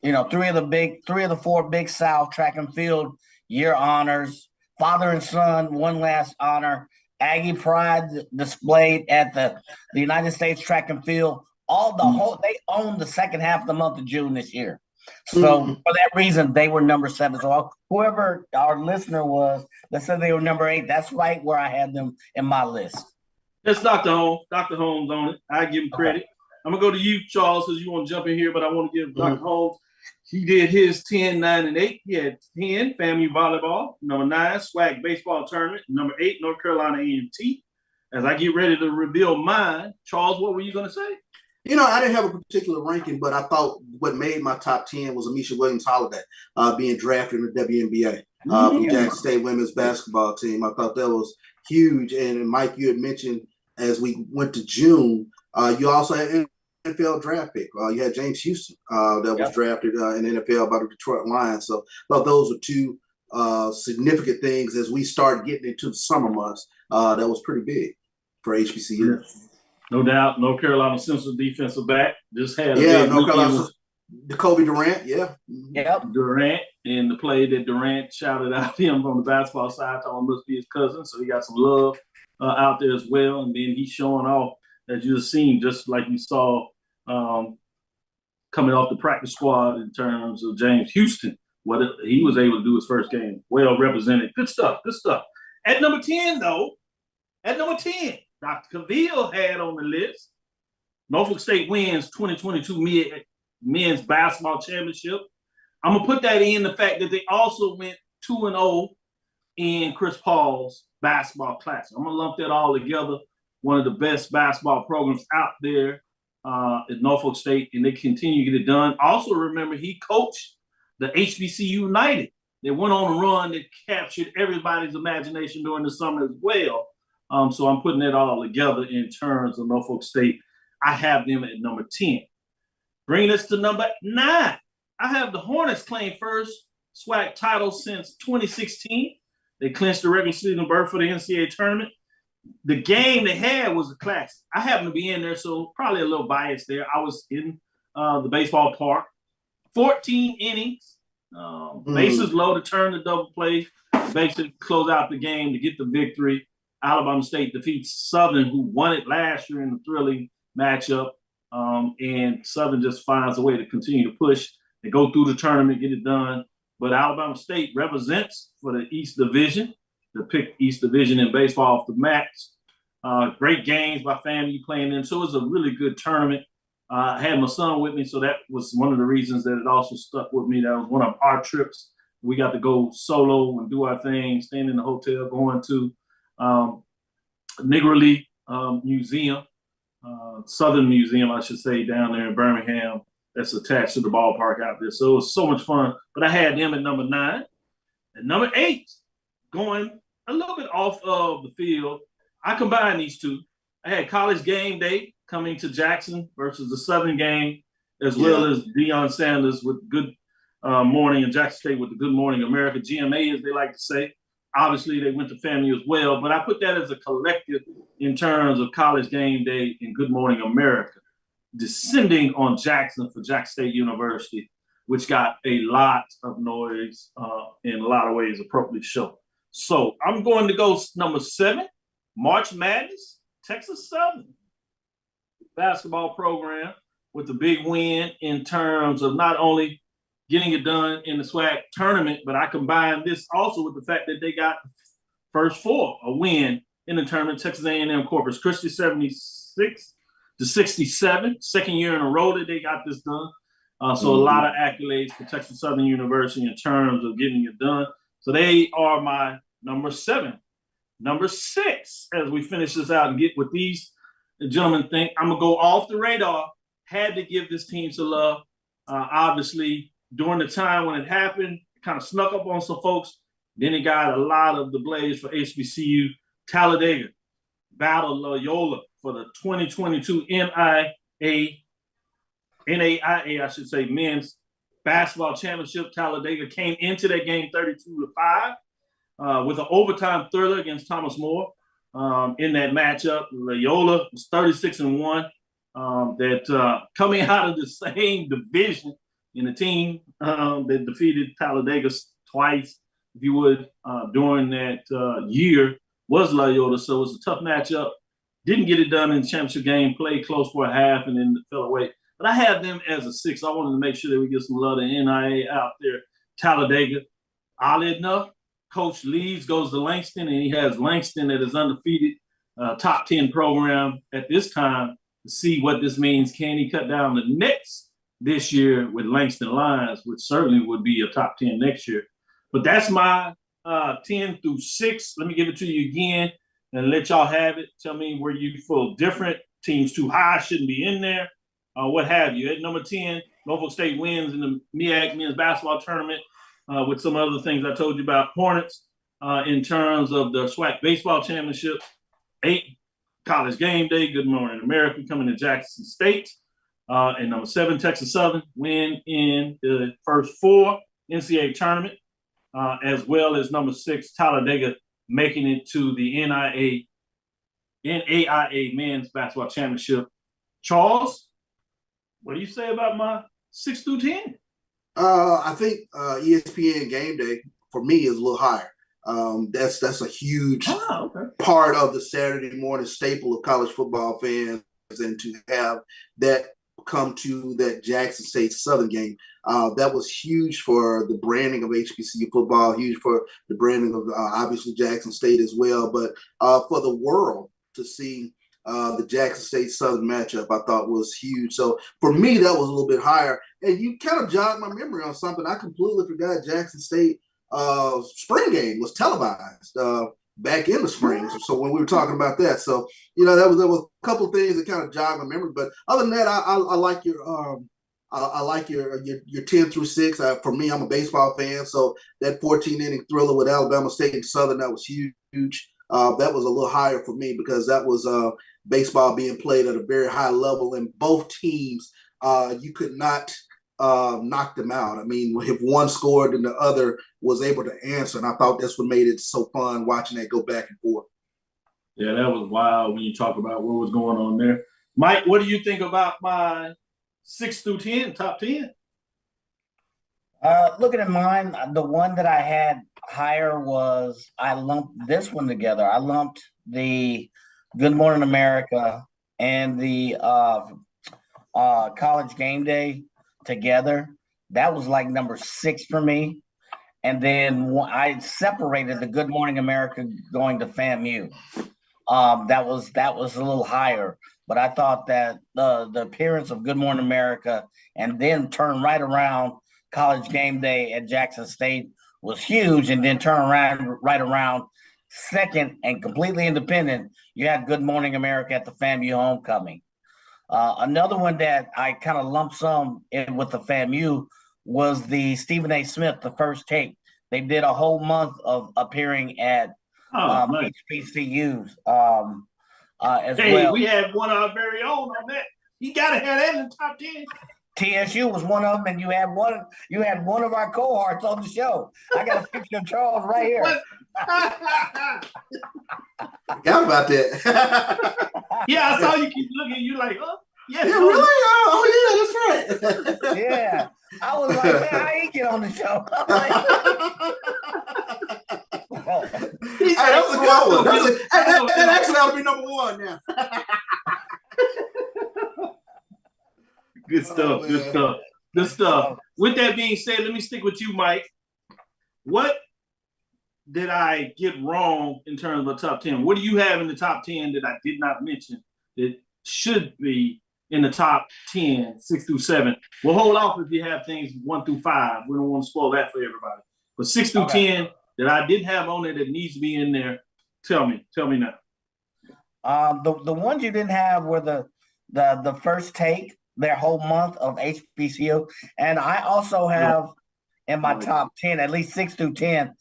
you know, 3 of the 4 Big South track and field year honors, father and son, one last honor, Aggie Pride displayed at the United States track and field. They owned the second half of the month of June this year. So for that reason, they were number 7. So whoever our listener was that said they were number 8, that's right where I had them in my list. That's Dr. Holmes. Dr. Holmes on it. I give him credit. Okay. I'm going to go to you, Charles, because you want to jump in here, but I want to give Dr. Holmes. He did his 10, 9, and 8. He had 10, FAMU volleyball. Number 9, SWAC baseball tournament. Number 8, North Carolina A&T. As I get ready to reveal mine, Charles, what were you going to say? You know, I didn't have a particular ranking, but I thought what made my top 10 was Amisha Williams-Holiday being drafted in the WNBA from Jackson State women's basketball team. I thought that was huge. And Mike, you had mentioned as we went to June, you also had NFL draft pick. You had James Houston that was drafted in the NFL by the Detroit Lions. So I thought those were 2 significant things as we start getting into the summer months. That was pretty big for HBCU. Yeah. No doubt. North Carolina Central defensive back just had North Carolina Kobe Durant, Durant, and the play that Durant shouted out him on the basketball side, told him must be his cousin, so he got some love out there as well. And then he's showing off, as you've seen, just like you saw coming off the practice squad in terms of James Houston, what he was able to do his first game. Well represented. Good stuff. At number 10, Dr. Cavil had on the list, Norfolk State wins 2022 men's basketball championship. I'm going to put that in the fact that they also went 2-0 in Chris Paul's basketball classic. I'm going to lump that all together. One of the best basketball programs out there at Norfolk State, and they continue to get it done. Also, remember, he coached the HBCU United. They went on a run that captured everybody's imagination during the summer as well. So I'm putting it all together in terms of Norfolk State. I have them at number 10. Bringing us to number 9. I have the Hornets claim first SWAC title since 2016. They clinched the regular season berth for the NCAA tournament. The game they had was a classic. I happened to be in there, so probably a little biased there. I was in the baseball park. 14 innings, bases loaded, turn the double play, basically close out the game to get the victory. Alabama State defeats Southern, who won it last year in the thrilling matchup. And Southern just finds a way to continue to push. They go through the tournament, get it done. But Alabama State represents for the East Division, the pick East Division in baseball off the mats. Great games by FAMU playing in. So it was a really good tournament. I had my son with me, so that was one of the reasons that it also stuck with me. That was one of our trips. We got to go solo and do our thing, staying in the hotel, going to Negro League Museum, Southern Museum, I should say, down there in Birmingham. That's attached to the ballpark out there. So it was so much fun. But I had them at number 9. And number 8, going a little bit off of the field, I combined these two. I had College Game Day coming to Jackson versus the Southern game, as well as Deion Sanders with Good Morning and Jackson State with the Good Morning America, GMA, as they like to say. Obviously, they went to FAMU as well, but I put that as a collective in terms of College Game Day and Good Morning America, descending on Jackson for Jackson State University, which got a lot of noise in a lot of ways, appropriately so. So I'm going to go number 7, March Madness, Texas Southern basketball program with a big win in terms of not only getting it done in the SWAC tournament, but I combined this also with the fact that they got first 4, a win in the tournament. Texas A&M Corpus Christi 76-67, second year in a row that they got this done. So a lot of accolades for Texas Southern University in terms of getting it done. So they are my number 7. Number 6, as we finish this out and get what these gentlemen think, I'm going to go off the radar. Had to give this team some love. Obviously, during the time when it happened, it kind of snuck up on some folks. Then it got a lot of the blaze for HBCU. Talladega battled Loyola for the 2022 NAIA, I should say, men's basketball championship. Talladega came into that game 32-5 with an overtime thriller against Thomas More. In that matchup, Loyola was 36-1. That coming out of the same division in the team that defeated Talladega twice, if you would, during that year was Loyola. So it was a tough matchup. Didn't get it done in the championship game, played close for a half, and then fell away. But I have them as a 6. I wanted to make sure that we get some love to NIA out there. Talladega, oddly enough, Coach leaves, goes to Langston, and he has Langston that is undefeated, top 10 program at this time. To see what this means, can he cut down the nets this year with Langston Lions, which certainly would be a top 10 next year. But that's my 10 through 6. Let me give it to you again and let y'all have it. Tell me where you feel different. Teams too high, shouldn't be in there, what have you. At number 10, Norfolk State wins in the MEAC men's basketball tournament with some other things I told you about. Hornets in terms of the SWAC baseball championship. 8, College Game Day, Good Morning America coming to Jackson State. And number 7, Texas Southern win in the first 4 NCAA tournament, as well as number 6, Talladega making it to the NAIA men's basketball championship. Charles, what do you say about my 6 through 10? I think ESPN Game Day for me is a little higher. That's a huge part of the Saturday morning staple of college football fans, and to have that come to that Jackson State Southern game, that was huge for the branding of HBCU football, huge for the branding of obviously Jackson State as well, but for the world to see the Jackson State Southern matchup, I thought was huge. So for me, that was a little bit higher. And you kind of jogged my memory on something. I completely forgot Jackson State spring game was televised back in the spring. So when we were talking about that, so there was a couple of things that kind of jogged my memory. But other than that, I like your I like your 10 through 6. For me, I'm a baseball fan, so that 14-inning thriller with Alabama State and Southern, that was huge. That was a little higher for me because that was baseball being played at a very high level, and both teams, you could not knocked them out. I mean, if one scored and the other was able to answer, and I thought that's what made it so fun watching that go back and forth. Yeah, that was wild when you talk about what was going on there. Mike, what do you think about my 6 through 10, top 10? Looking at mine, the one that I had higher was I lumped this one together. I lumped the Good Morning America and the College Game Day together. That was like number 6 for me. And then I separated the Good Morning America going to FAMU. That was a little higher, but I thought that the appearance of Good Morning America and then turn right around College Game Day at Jackson State was huge, and then turn around right around second and completely independent. You had Good Morning America at the FAMU homecoming. Another one that I kind of lumped some in with the FAMU was the Stephen A. Smith, the First Take. They did a whole month of appearing at Nice. HBCUs as Hey, well. we had one of our very own on that. You got to have that in the top 10. TSU was one of them, and you had one of our cohorts on the show. I got a picture of Charles right here. Forgot about that. Yeah, I saw you keep looking. You like, oh, yeah, really? Oh, yeah, that's right. Yeah, I was like, man, how he get on the show? Hey, that was a good one. That actually ought to be number 1 now. Good stuff. Good stuff. Good stuff. With that being said, let me stick with you, Mike. What did I get wrong in terms of the top 10? What do you have in the top 10 that I did not mention that should be in the top 10, 6 through 7? We'll hold off if you have things 1 through 5. We don't want to spoil that for everybody. But 6 through 10 that I didn't have on there that needs to be in there. Tell me now. The ones you didn't have were the First Take, their whole month of HBCU. And I also have in my top 10, at least 6 through 10,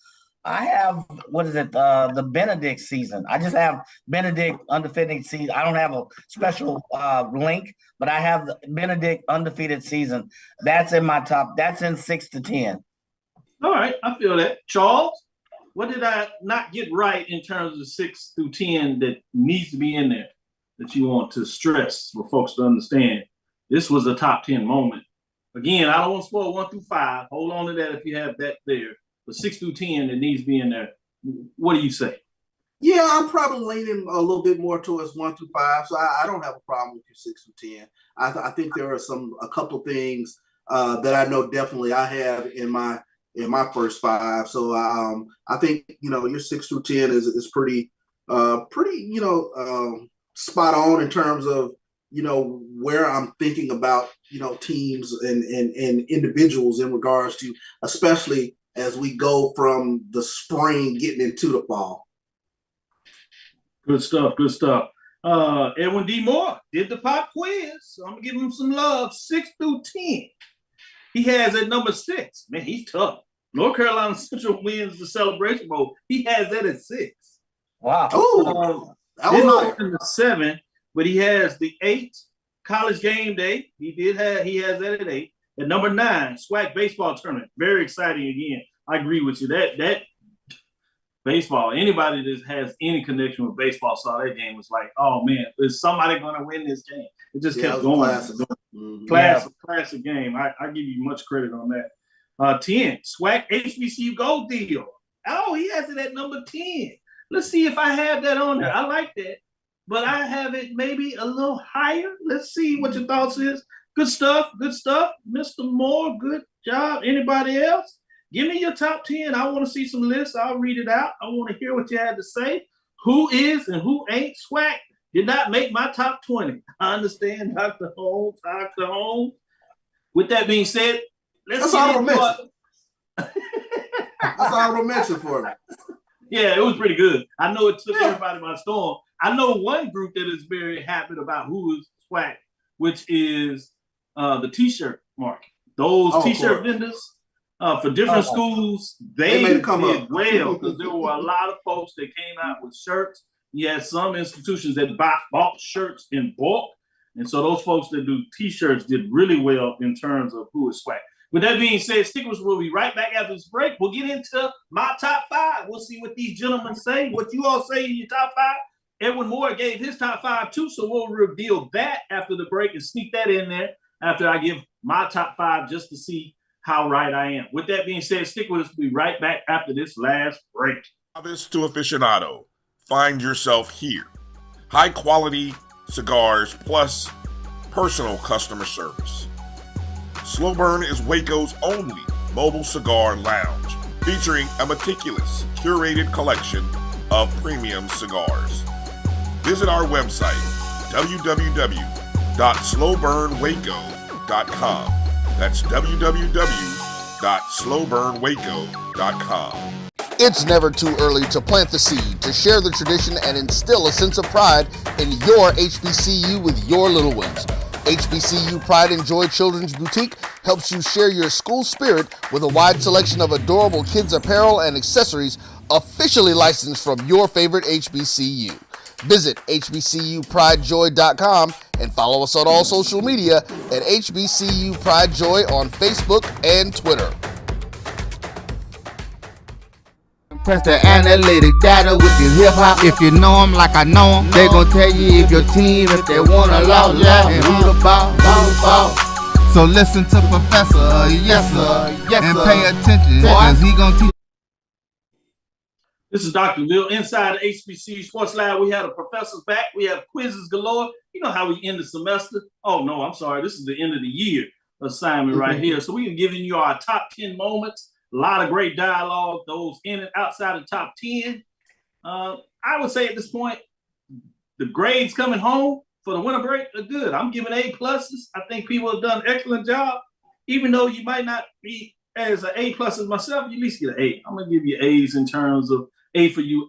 I have, the Benedict season. I just have Benedict undefeated season. I don't have a special link, but I have the Benedict undefeated season. That's in my top. That's in 6 to 10. All right, I feel that. Charles, what did I not get right in terms of 6 through 10 that needs to be in there that you want to stress for folks to understand? This was a top 10 moment. Again, I don't want to spoil 1 through 5. Hold on to that if you have that there. But 6 through 10 that needs to be in there. What do you say? Yeah, I'm probably leaning a little bit more towards 1 through 5. So I don't have a problem with your 6 through 10. I think there are a couple things that I know definitely I have in my first 5. So I think your 6 through 10 is pretty spot on in terms of where I'm thinking about teams and individuals in regards to, especially as we go from the spring getting into the fall. Good stuff. Good stuff. Edwin D. Moore did the pop quiz. So I'm gonna give him some love. 6 through 10. He has at number 6. Man, he's tough. North Carolina Central wins the Celebration Bowl. He has that at 6. Wow. That was in the 7, but he has the 8 College Game Day. He has that at 8. At number 9, SWAC baseball tournament. Very exciting again. I agree with you. That baseball, anybody that has any connection with baseball saw that game was like, oh man, is somebody going to win this game? It just kept going. Classic game. I give you much credit on that. 10, SWAC HBCU Gold Deal. Oh, he has it at number 10. Let's see if I have that on there. I like that. But I have it maybe a little higher. Let's see what your thoughts is. Good stuff. Mr. Moore, good job. Anybody else? Give me your top 10. I want to see some lists. I'll read it out. I want to hear what you had to say. Who is and who ain't SWAC did not make my top 20. I understand, Dr. Holmes. With that being said, That's honorable mention for me. Yeah, it was pretty good. I know it took everybody by storm. I know one group that is very happy about who is SWAC, which is the T-shirt market. Those T-shirt vendors for different schools, they did well because there were a lot of folks that came out with shirts. You had some institutions that bought shirts in bulk. And so those folks that do T-shirts did really well in terms of who is swag. With that being said, stick with us. We'll be right back after this break. We'll get into my top 5. We'll see what these gentlemen say, what you all say in your top 5. Edwin Moore gave his top 5 too, so we'll reveal that after the break and sneak that in there after I give my top 5 just to see how right I am. With that being said, stick with us. We'll be right back after this last break. Novice to aficionado, find yourself here. High quality cigars plus personal customer service. Slow Burn is Waco's only mobile cigar lounge, featuring a meticulous, curated collection of premium cigars. Visit our website, www.slowburnwaco.com. That's www.slowburnwaco.com. It's never too early to plant the seed, to share the tradition, and instill a sense of pride in your HBCU with your little ones. HBCU Pride and Joy Children's Boutique helps you share your school spirit with a wide selection of adorable kids' apparel and accessories officially licensed from your favorite HBCU. Visit hbcupridejoy.com and follow us on all social media at HBCU Pride Joy on Facebook and Twitter. Press the analytic data with your hip hop. If you know them like I know them, they gon' tell you if your team, if they wanna lose, and who the ball. So listen to Professor, yes sir, and pay attention, cause he gon' teach. This is Dr. Bill inside the HBCU Sports Lab. We had a professor's back. We have quizzes galore. You know how we end the semester? Oh no, I'm sorry. This is the end of the year assignment right here. So we are giving you our top 10 moments. A lot of great dialogue, those in and outside the top 10. I would say at this point, the grades coming home for the winter break are good. I'm giving A+. I think people have done an excellent job. Even though you might not be as an A+ as myself, you at least get an A. I'm going to give you A's in terms of A for you,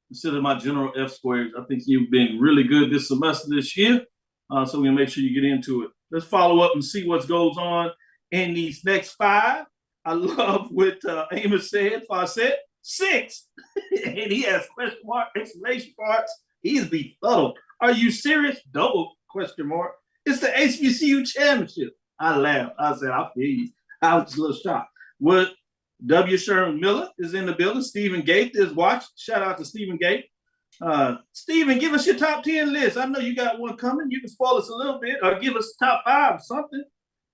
instead of my general F squares. I think you've been really good this semester, this year. So we're going to make sure you get into it. Let's follow up and see what goes on in these next 5. I love what Amos said. I said 6. And he has question mark, exclamation marks. He's befuddled. Are you serious? Double question mark. It's the HBCU championship. I laughed. I said, I feel you. I was a little shocked. What W. Sherman Miller is in the building. Stephen Gate is watching. Shout out to Stephen Gate. Stephen, give us your top 10 list. I know you got one coming. You can spoil us a little bit or give us top 5 or something.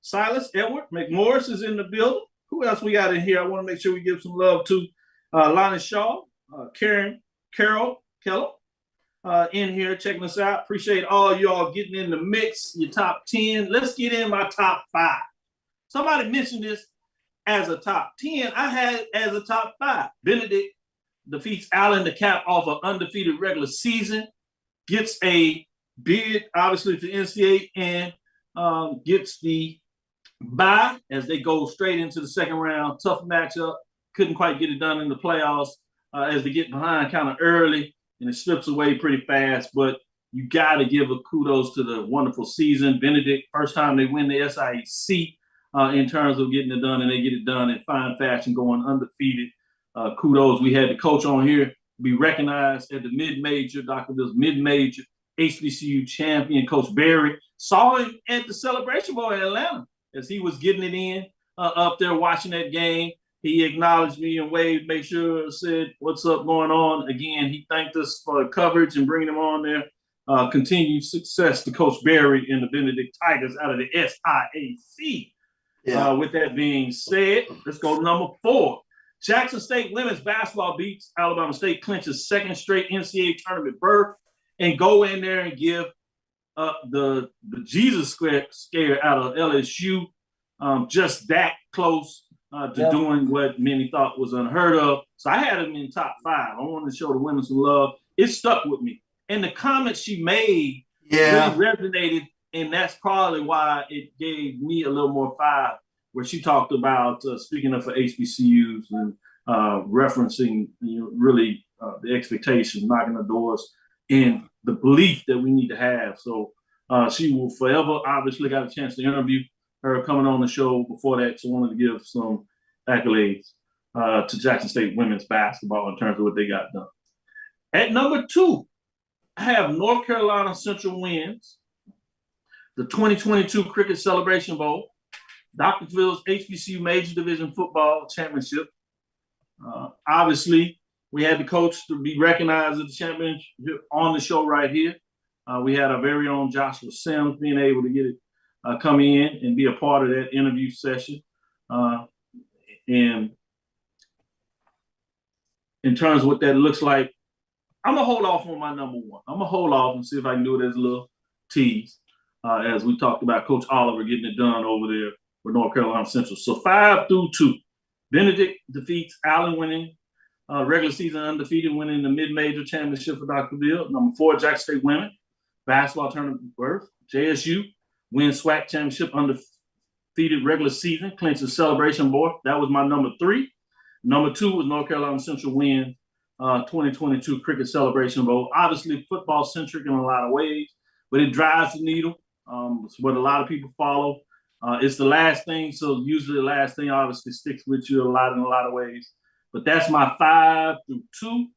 Silas Edward McMorris is in the building. Who else we got in here? I want to make sure we give some love to Lonnie Shaw, Carol Keller in here checking us out. Appreciate all y'all getting in the mix, your top 10. Let's get in my top 5. Somebody mentioned this as a top 10. I had it as a top 5. Benedict defeats Allen to cap off an undefeated regular season, gets a bid, obviously, to NCAA, and gets the bye as they go straight into the second round. Tough matchup. Couldn't quite get it done in the playoffs as they get behind kind of early, and it slips away pretty fast. But you got to give a kudos to the wonderful season. Benedict, first time they win the SIAC in terms of getting it done, and they get it done in fine fashion, going undefeated. Kudos. We had the coach on here be recognized at the mid-major, Dr. Bill's mid-major HBCU champion, Coach Berry. Saw him at the Celebration Bowl in Atlanta as he was getting it in up there watching that game. He acknowledged me and waved, made sure, said, what's up going on? Again, he thanked us for the coverage and bringing him on there. Continued success to Coach Berry and the Benedict Tigers out of the SIAC. Yeah. With that being said, let's go to number 4. Jackson State women's basketball beats Alabama State, clinches second straight NCAA tournament berth, and go in there and give the Jesus scare out of LSU. Just that close to doing what many thought was unheard of. So I had him in top 5. I wanted to show the women some love. It stuck with me. And the comments she made really resonated, and that's probably why it gave me a little more 5, where she talked about speaking up for HBCUs and referencing really the expectations, knocking the doors, and the belief that we need to have. So she will forever, obviously, got a chance to interview her coming on the show before that. So I wanted to give some accolades to Jackson State women's basketball in terms of what they got done. At number 2, I have North Carolina Central Winds the 2022 Cricket Celebration Bowl, Doctorville's HBCU Major Division Football Championship. Obviously, we had the coach to be recognized at the championship on the show right here. We had our very own Joshua Sims being able to get it, come in and be a part of that interview session. And in terms of what that looks like, I'm going to hold off on my number one. I'm going to hold off and see if I can do it as a little tease, as we talked about Coach Oliver getting it done over there for North Carolina Central. So 5-2. Benedict defeats Allen, winning regular season undefeated, winning the mid-major championship for Doctorville. Number 4, Jackson State women basketball tournament berth. JSU wins SWAC championship undefeated regular season, clinches celebration board. That was my number 3. Number 2 was North Carolina Central win 2022 Cricket Celebration Bowl. Obviously football-centric in a lot of ways, but it drives the needle. It's what a lot of people follow. It's the last thing, so usually the last thing obviously sticks with you in a lot of ways. But that's my 5-2.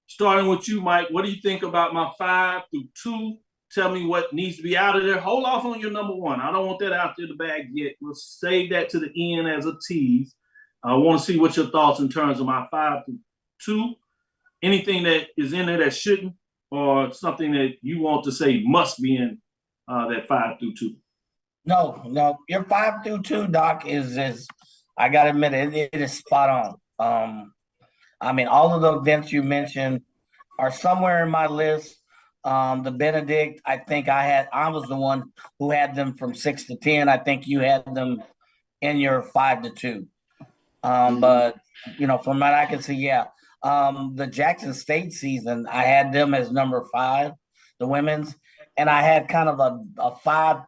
Starting with you, Mike, what do you think about my 5-2? Tell me what needs to be out of there. Hold off on your number 1. I don't want that out there in the bag yet. We'll save that to the end as a tease. I want to see what your thoughts in terms of my 5-2. Anything that is in there that shouldn't, or something that you want to say must be in that 5-2. No, your 5-2, Doc, is I gotta admit it is spot on. I mean, all of the events you mentioned are somewhere in my list. The Benedict, I think I was the one who had them from 6 to 10. I think you had them in your 5-2. But from what I can see, yeah. The Jackson State season, I had them as number 5, the women's, and I had kind of a 5A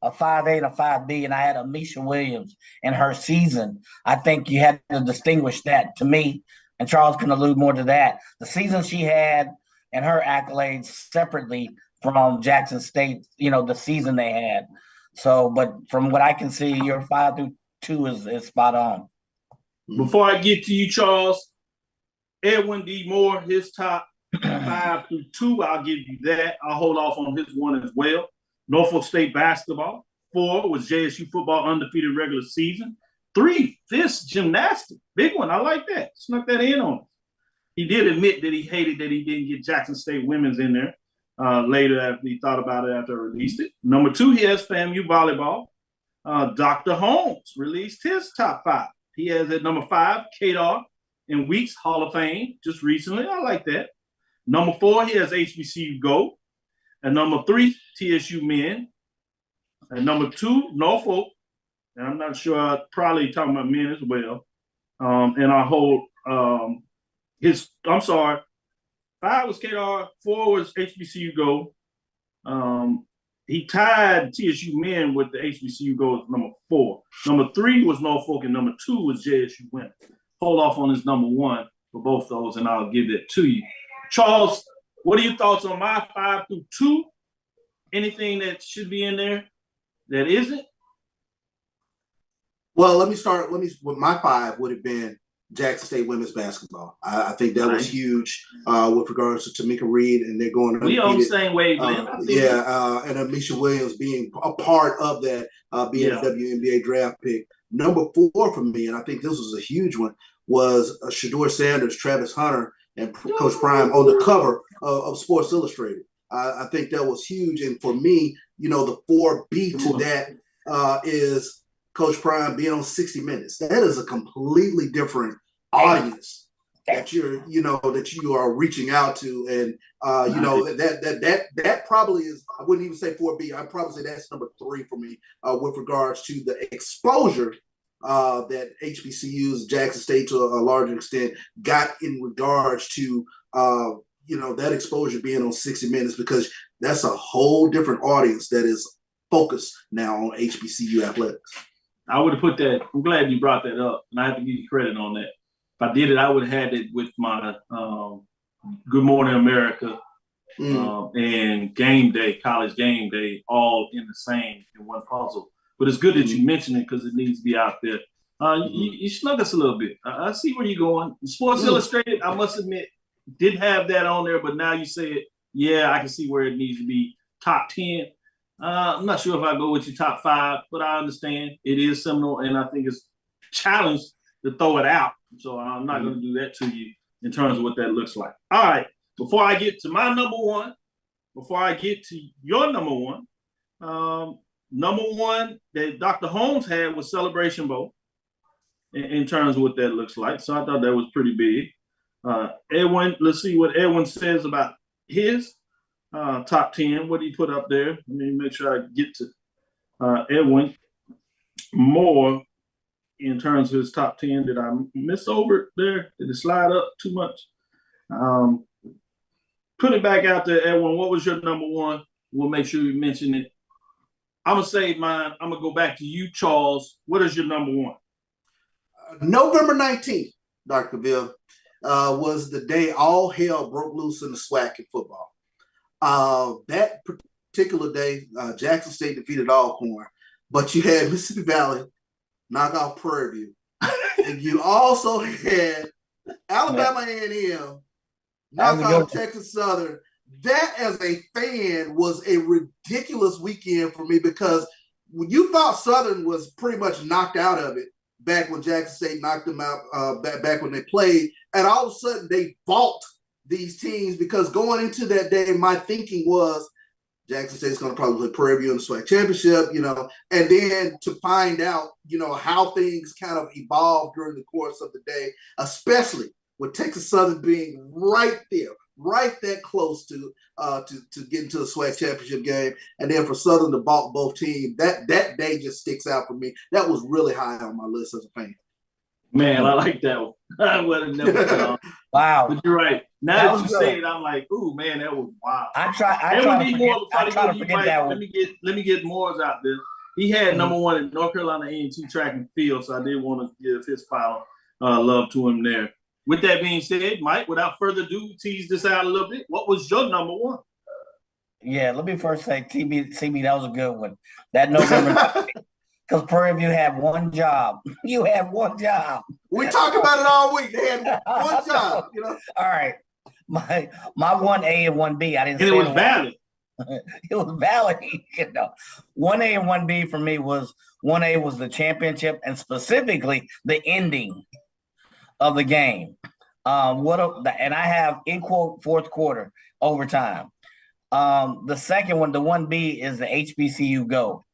and a 5B, and I had Amisha Williams in her season. I think you had to distinguish that to me, and Charles can allude more to that. The season she had and her accolades separately from Jackson State, the season they had. So, but from what I can see, your 5-2 is spot on. Before I get to you, Charles, Edwin D. Moore, his top 5-2, I'll give you that. I'll hold off on his one as well. Norfolk State basketball. 4 was JSU football undefeated regular season. 3, FIST gymnastics. Big one. I like that. Snuck that in on us. He did admit that he hated that he didn't get Jackson State women's in there later after he thought about it after I released it. Number 2, he has FAMU volleyball. Dr. Holmes released his top 5. He has at number 5, Kadar in Weeks Hall of Fame just recently. I like that. Number 4, he has HBCU Gold. At number 3, TSU men. At number 2, Norfolk. And I'm not sure, I'm probably talking about men as well. And I hold 5 was Kadar, 4 was HBCU Gold. He tied TSU men with the HBCU Gold at number 4. Number 3 was Norfolk, and number 2 was JSU women. Hold off on his number 1 for both those, and I'll give that to you. Charles, what are your thoughts on my 5-2? Anything that should be in there that isn't? Well, let me start. With my 5 would have been Jackson State women's basketball. I think that was huge with regards to Tamika Reed, and they're going undefeated. We on the same wavelength. And Amisha Williams being a part of that, being a WNBA draft pick. Number 4 for me, and I think this was a huge one, was Shador Sanders, Travis Hunter, and Coach Prime on the cover of Sports Illustrated. I think that was huge. And for me, the 4B to that is Coach Prime being on 60 Minutes. That is a completely different audience that that you are reaching out to. And, that probably is, I wouldn't even say 4B. I'd probably say that's number 3 for me with regards to the exposure that HBCUs, Jackson State to a larger extent, got in regards to, that exposure being on 60 Minutes, because that's a whole different audience that is focused now on HBCU athletics. I would have put that. I'm glad you brought that up, and I have to give you credit on that. If I did it, I would have had it with my Good Morning America and Game Day, College Game Day, all in one puzzle. But it's good that you mentioned it because it needs to be out there. You snuck us a little bit. I see where you're going. Sports Illustrated, I must admit, did have that on there, but now you say it, I can see where it needs to be top 10. I'm not sure if I go with your top 5, but I understand it is Seminole, and I think it's challenged to throw it out. So I'm not going to do that to you in terms of what that looks like. All right. Before I get to my number one, before I get to your number one that Dr. Holmes had was Celebration Bowl in terms of what that looks like. So I thought that was pretty big. Edwin, let's see what Edwin says about his top 10. What did he put up there? Let me make sure I get to Edwin more in terms of his top 10. Did I miss over there? Did it slide up too much? Put it back out there, Edwin. What was your number one? We'll make sure you mention it. I'm going to save mine. I'm going to go back to you, Charles. What is your number one? November 19th, Dr. Bill, was the day all hell broke loose in the SWAC in football. That particular day, Jackson State defeated Alcorn, but you had Mississippi Valley knock off Prairie View. And you also had Alabama A&M knock off Texas Southern. That, as a fan, was a ridiculous weekend for me because when you thought Southern was pretty much knocked out of it back when Jackson State knocked them out back when they played, and all of a sudden they vault these teams because going into that day, my thinking was Jackson State's going to probably play Prairie View in the SWAC championship, and then to find out, how things kind of evolved during the course of the day, especially with Texas Southern being right there, right that close to get into the SWAC championship game, and then for Southern to balk both teams, that day just sticks out for me. That was really high on my list as a fan. Man, I like that one. I would have never done. Wow. But you're right. Now that you say it, I'm like, ooh, man, that was wild. I try to forget that one. Let me get Moore's out there. He had number one in North Carolina A&T track and field, so I did want to give his final love to him there. With that being said, Mike, without further ado, tease this out a little bit. What was your number one? Yeah, let me first say, CB, that was a good one. That November, because Prairie View had one job. You had one job. We talked about it all week. They had one job. All right, my 1A and 1B. I didn't. And it was valid. It was valid. 1A and 1B for me was 1A was the championship and specifically the ending of the game. And I have in quote fourth quarter overtime. The second one, the 1B, is the HBCU Go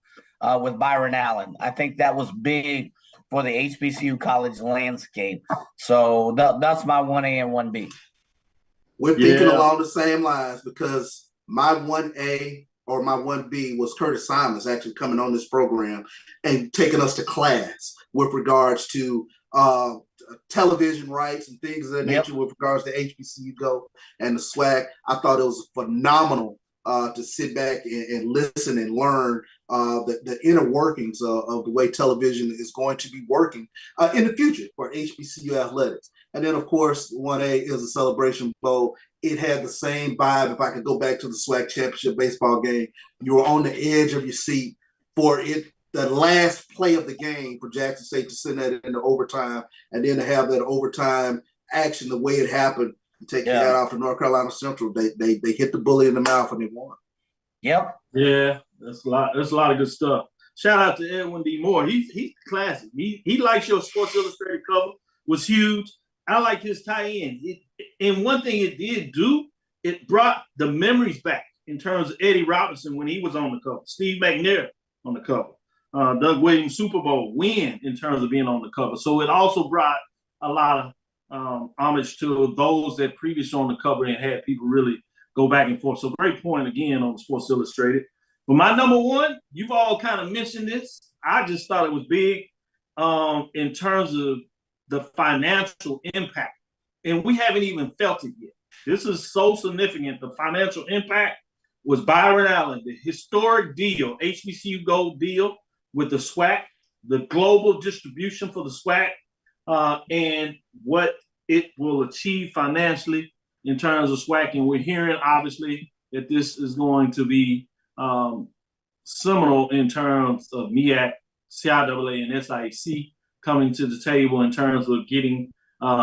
with Byron Allen. I think that was big for the HBCU college landscape. So that's my 1A and 1B. We're thinking along the same lines because my 1A or my 1B was Curtis Simons actually coming on this program and taking us to class with regards to television rights and things of that nature with regards to HBCU Go and the SWAC. I thought it was phenomenal to sit back and listen and learn the inner workings of the way television is going to be working in the future for HBCU athletics. And then, of course, 1A is a Celebration Bowl. It had the same vibe. If I could go back to the SWAC championship baseball game, you were on the edge of your seat for it. The last play of the game for Jackson State to send that into overtime, and then to have that overtime action the way it happened, and take your hat off to North Carolina Central. They hit the bully in the mouth and they won. Yep. Yeah, that's a lot of good stuff. Shout out to Edwin D. Moore. He's classic. He likes your Sports Illustrated cover. Was huge. I like his tie-in. And one thing it did do, it brought the memories back in terms of Eddie Robinson when he was on the cover, Steve McNair on the cover. Doug Williams Super Bowl win in terms of being on the cover. So it also brought a lot of homage to those that previously on the cover and had people really go back and forth. So great point again on Sports Illustrated. But my number one, you've all kind of mentioned this. I just thought it was big in terms of the financial impact. And we haven't even felt it yet. This is so significant. The financial impact was Byron Allen, the historic deal, HBCU Gold deal, with the SWAC, the global distribution for the SWAC, and what it will achieve financially in terms of SWAC. And we're hearing, obviously, that this is going to be seminal in terms of MEAC, CIAA, and SIAC coming to the table in terms of getting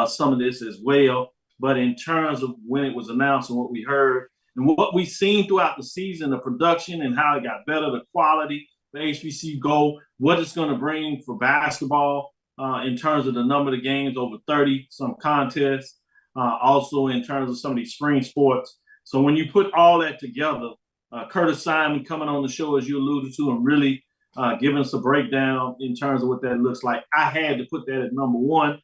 some of this as well. But in terms of when it was announced and what we heard, And what we've seen throughout the season, the production and how it got better, the quality, the HBCU Go, what it's going to bring for basketball in terms of the number of games, over 30, some contests, also in terms of some of these spring sports. So when you put all that together, Curtis Simon coming on the show, as you alluded to, and really giving us a breakdown in terms of what that looks like. I had to put that at number one.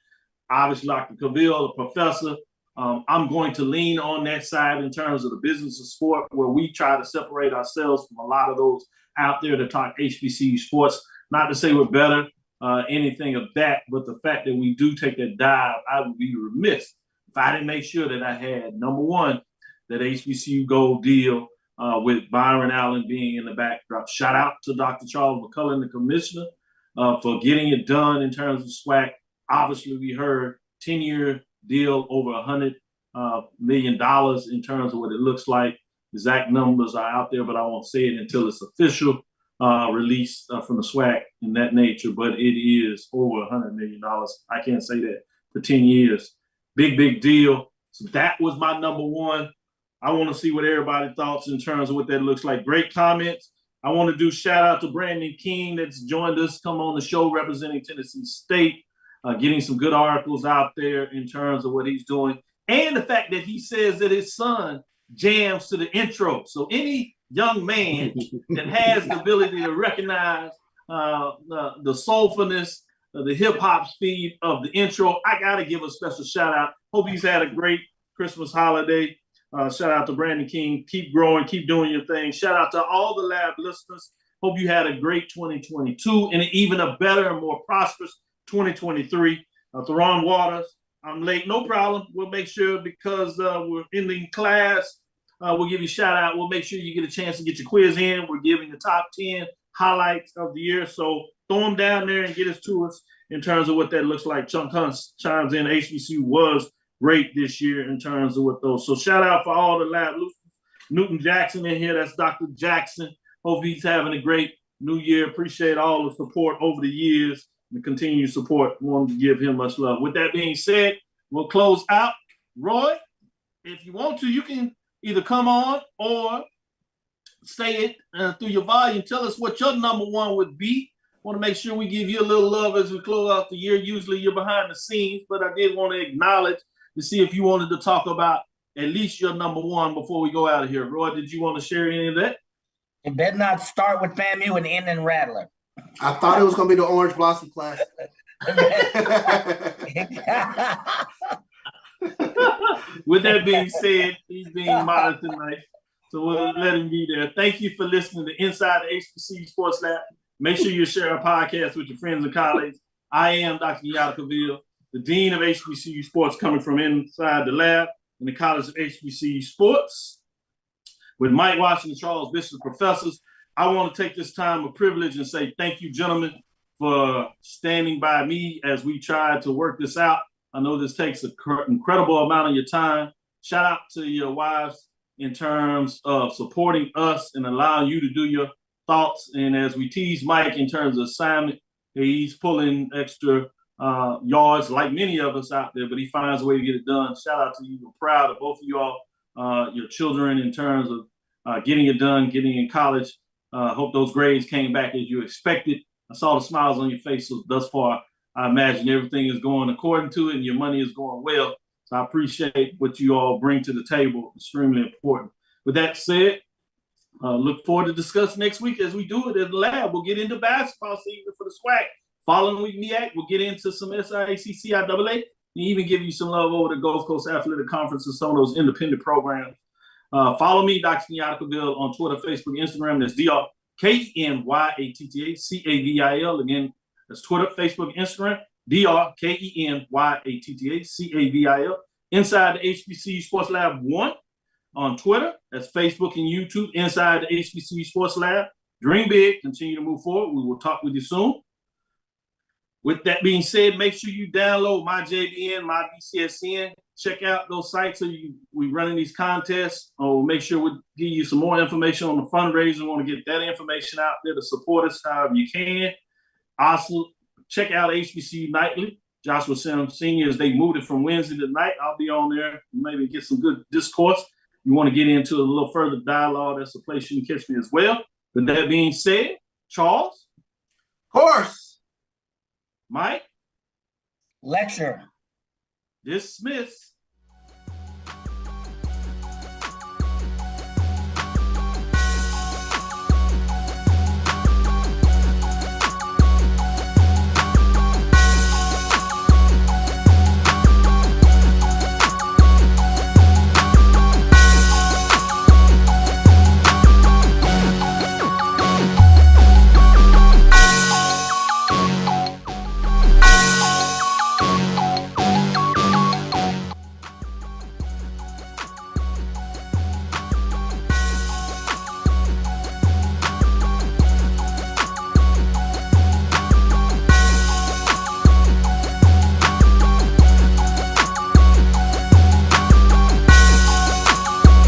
Obviously, Dr. Cavil, a professor, I'm going to lean on that side in terms of the business of sport, where we try to separate ourselves from a lot of those out there that talk HBCU sports. Not to say we're better, anything of that, but the fact that we do take that dive, I would be remiss if I didn't make sure that I had, number one, that HBCU Gold deal with Byron Allen being in the backdrop. Shout out to Dr. Charles McCullough, the commissioner, for getting it done in terms of SWAC. Obviously, we heard 10-year deal, over $100 million in terms of what it looks like. Exact numbers are out there, but I won't say it until it's official release from the SWAC in that nature. But it is over $100 million. I can't say that for 10 years. Big deal. So that was my number one. I want to see what everybody thoughts in terms of what that looks like. Great comments. I want to do shout out to Brandon King that's joined us, come on the show representing Tennessee State, getting some good articles out there in terms of what he's doing. And the fact that he says that his son jams to the intro. So any young man that has the ability to recognize the soulfulness, the hip hop speed of the intro, I got to give a special shout out. Hope he's had a great Christmas holiday. Shout out to Brandon King. Keep growing, keep doing your thing. Shout out to all the lab listeners. Hope you had a great 2022 and even a better and more prosperous 2023. Theron Waters, I'm late, no problem. We'll make sure, because we're ending class, we'll give you a shout out. We'll make sure you get a chance to get your quiz in. We're giving the top 10 highlights of the year. So throw them down there and get us to us in terms of what that looks like. Chunk Hunt chimes in. HBCU was great this year in terms of what those. So shout out for all the lab listeners. Newton Jackson in here. That's Dr. Jackson. Hope he's having a great new year. Appreciate all the support over the years. The continued support. Wanted to give him much love. With that being said, we'll close out. Roy, if you want to, you can either come on or say it through your volume. Tell us what your number one would be. Want to make sure we give you a little love as we close out the year. Usually you're behind the scenes, but I did want to acknowledge to see if you wanted to talk about at least your number one before we go out of here. Roy, did you want to share any of that? It better not start with FAMU and end in Rattler. I thought it was going to be the Orange Blossom class. With that being said, he's being modest tonight, so we'll let him be there. Thank you for listening to Inside the HBCU Sports Lab. Make sure you share our podcast with your friends and colleagues. I am Dr. Kenyatta Cavil, the Dean of HBCU Sports, coming from inside the lab in the College of HBCU Sports. With Mike Washington, Charles Bishop, professors, I want to take this time of privilege and say thank you, gentlemen, for standing by me as we try to work this out. I know this takes an incredible amount of your time. Shout out to your wives in terms of supporting us and allowing you to do your thoughts. And as we tease Mike in terms of assignment, he's pulling extra yards like many of us out there, but he finds a way to get it done. Shout out to you. We're proud of both of you all, your children in terms of getting it done, getting in college. Hope those grades came back as you expected. I saw the smiles on your faces thus far. I imagine everything is going according to it and your money is going well. So I appreciate what you all bring to the table. Extremely important. With that said, look forward to discuss next week as we do it in the lab. We'll get into basketball season for the SWAC. Following week, MEAC, we'll get into some SIAC, CIAA, and even give you some love over the Gulf Coast Athletic Conference and some of those independent programs. Follow me, Dr. Kenyatta Cavil, on Twitter, Facebook, Instagram. That's DRKENYATTACAVIL. Again, that's Twitter, Facebook, Instagram. DRKENYATTACAVIL. Inside the HBCU Sports Lab 1 on Twitter. That's Facebook and YouTube. Inside the HBCU Sports Lab. Dream big. Continue to move forward. We will talk with you soon. With that being said, make sure you download my JBN, my BCSN. Check out those sites so we running these contests. We'll make sure we give you some more information on the fundraiser. We want to get that information out there to support us however you can. Also, check out HBCU Nightly. Joshua Sims Sr., as they moved it from Wednesday to night. I'll be on there, maybe get some good discourse. you want to get into a little further dialogue, that's a place you can catch me as well. With that being said, Charles. Of course. Mike. Lecture. Dismiss.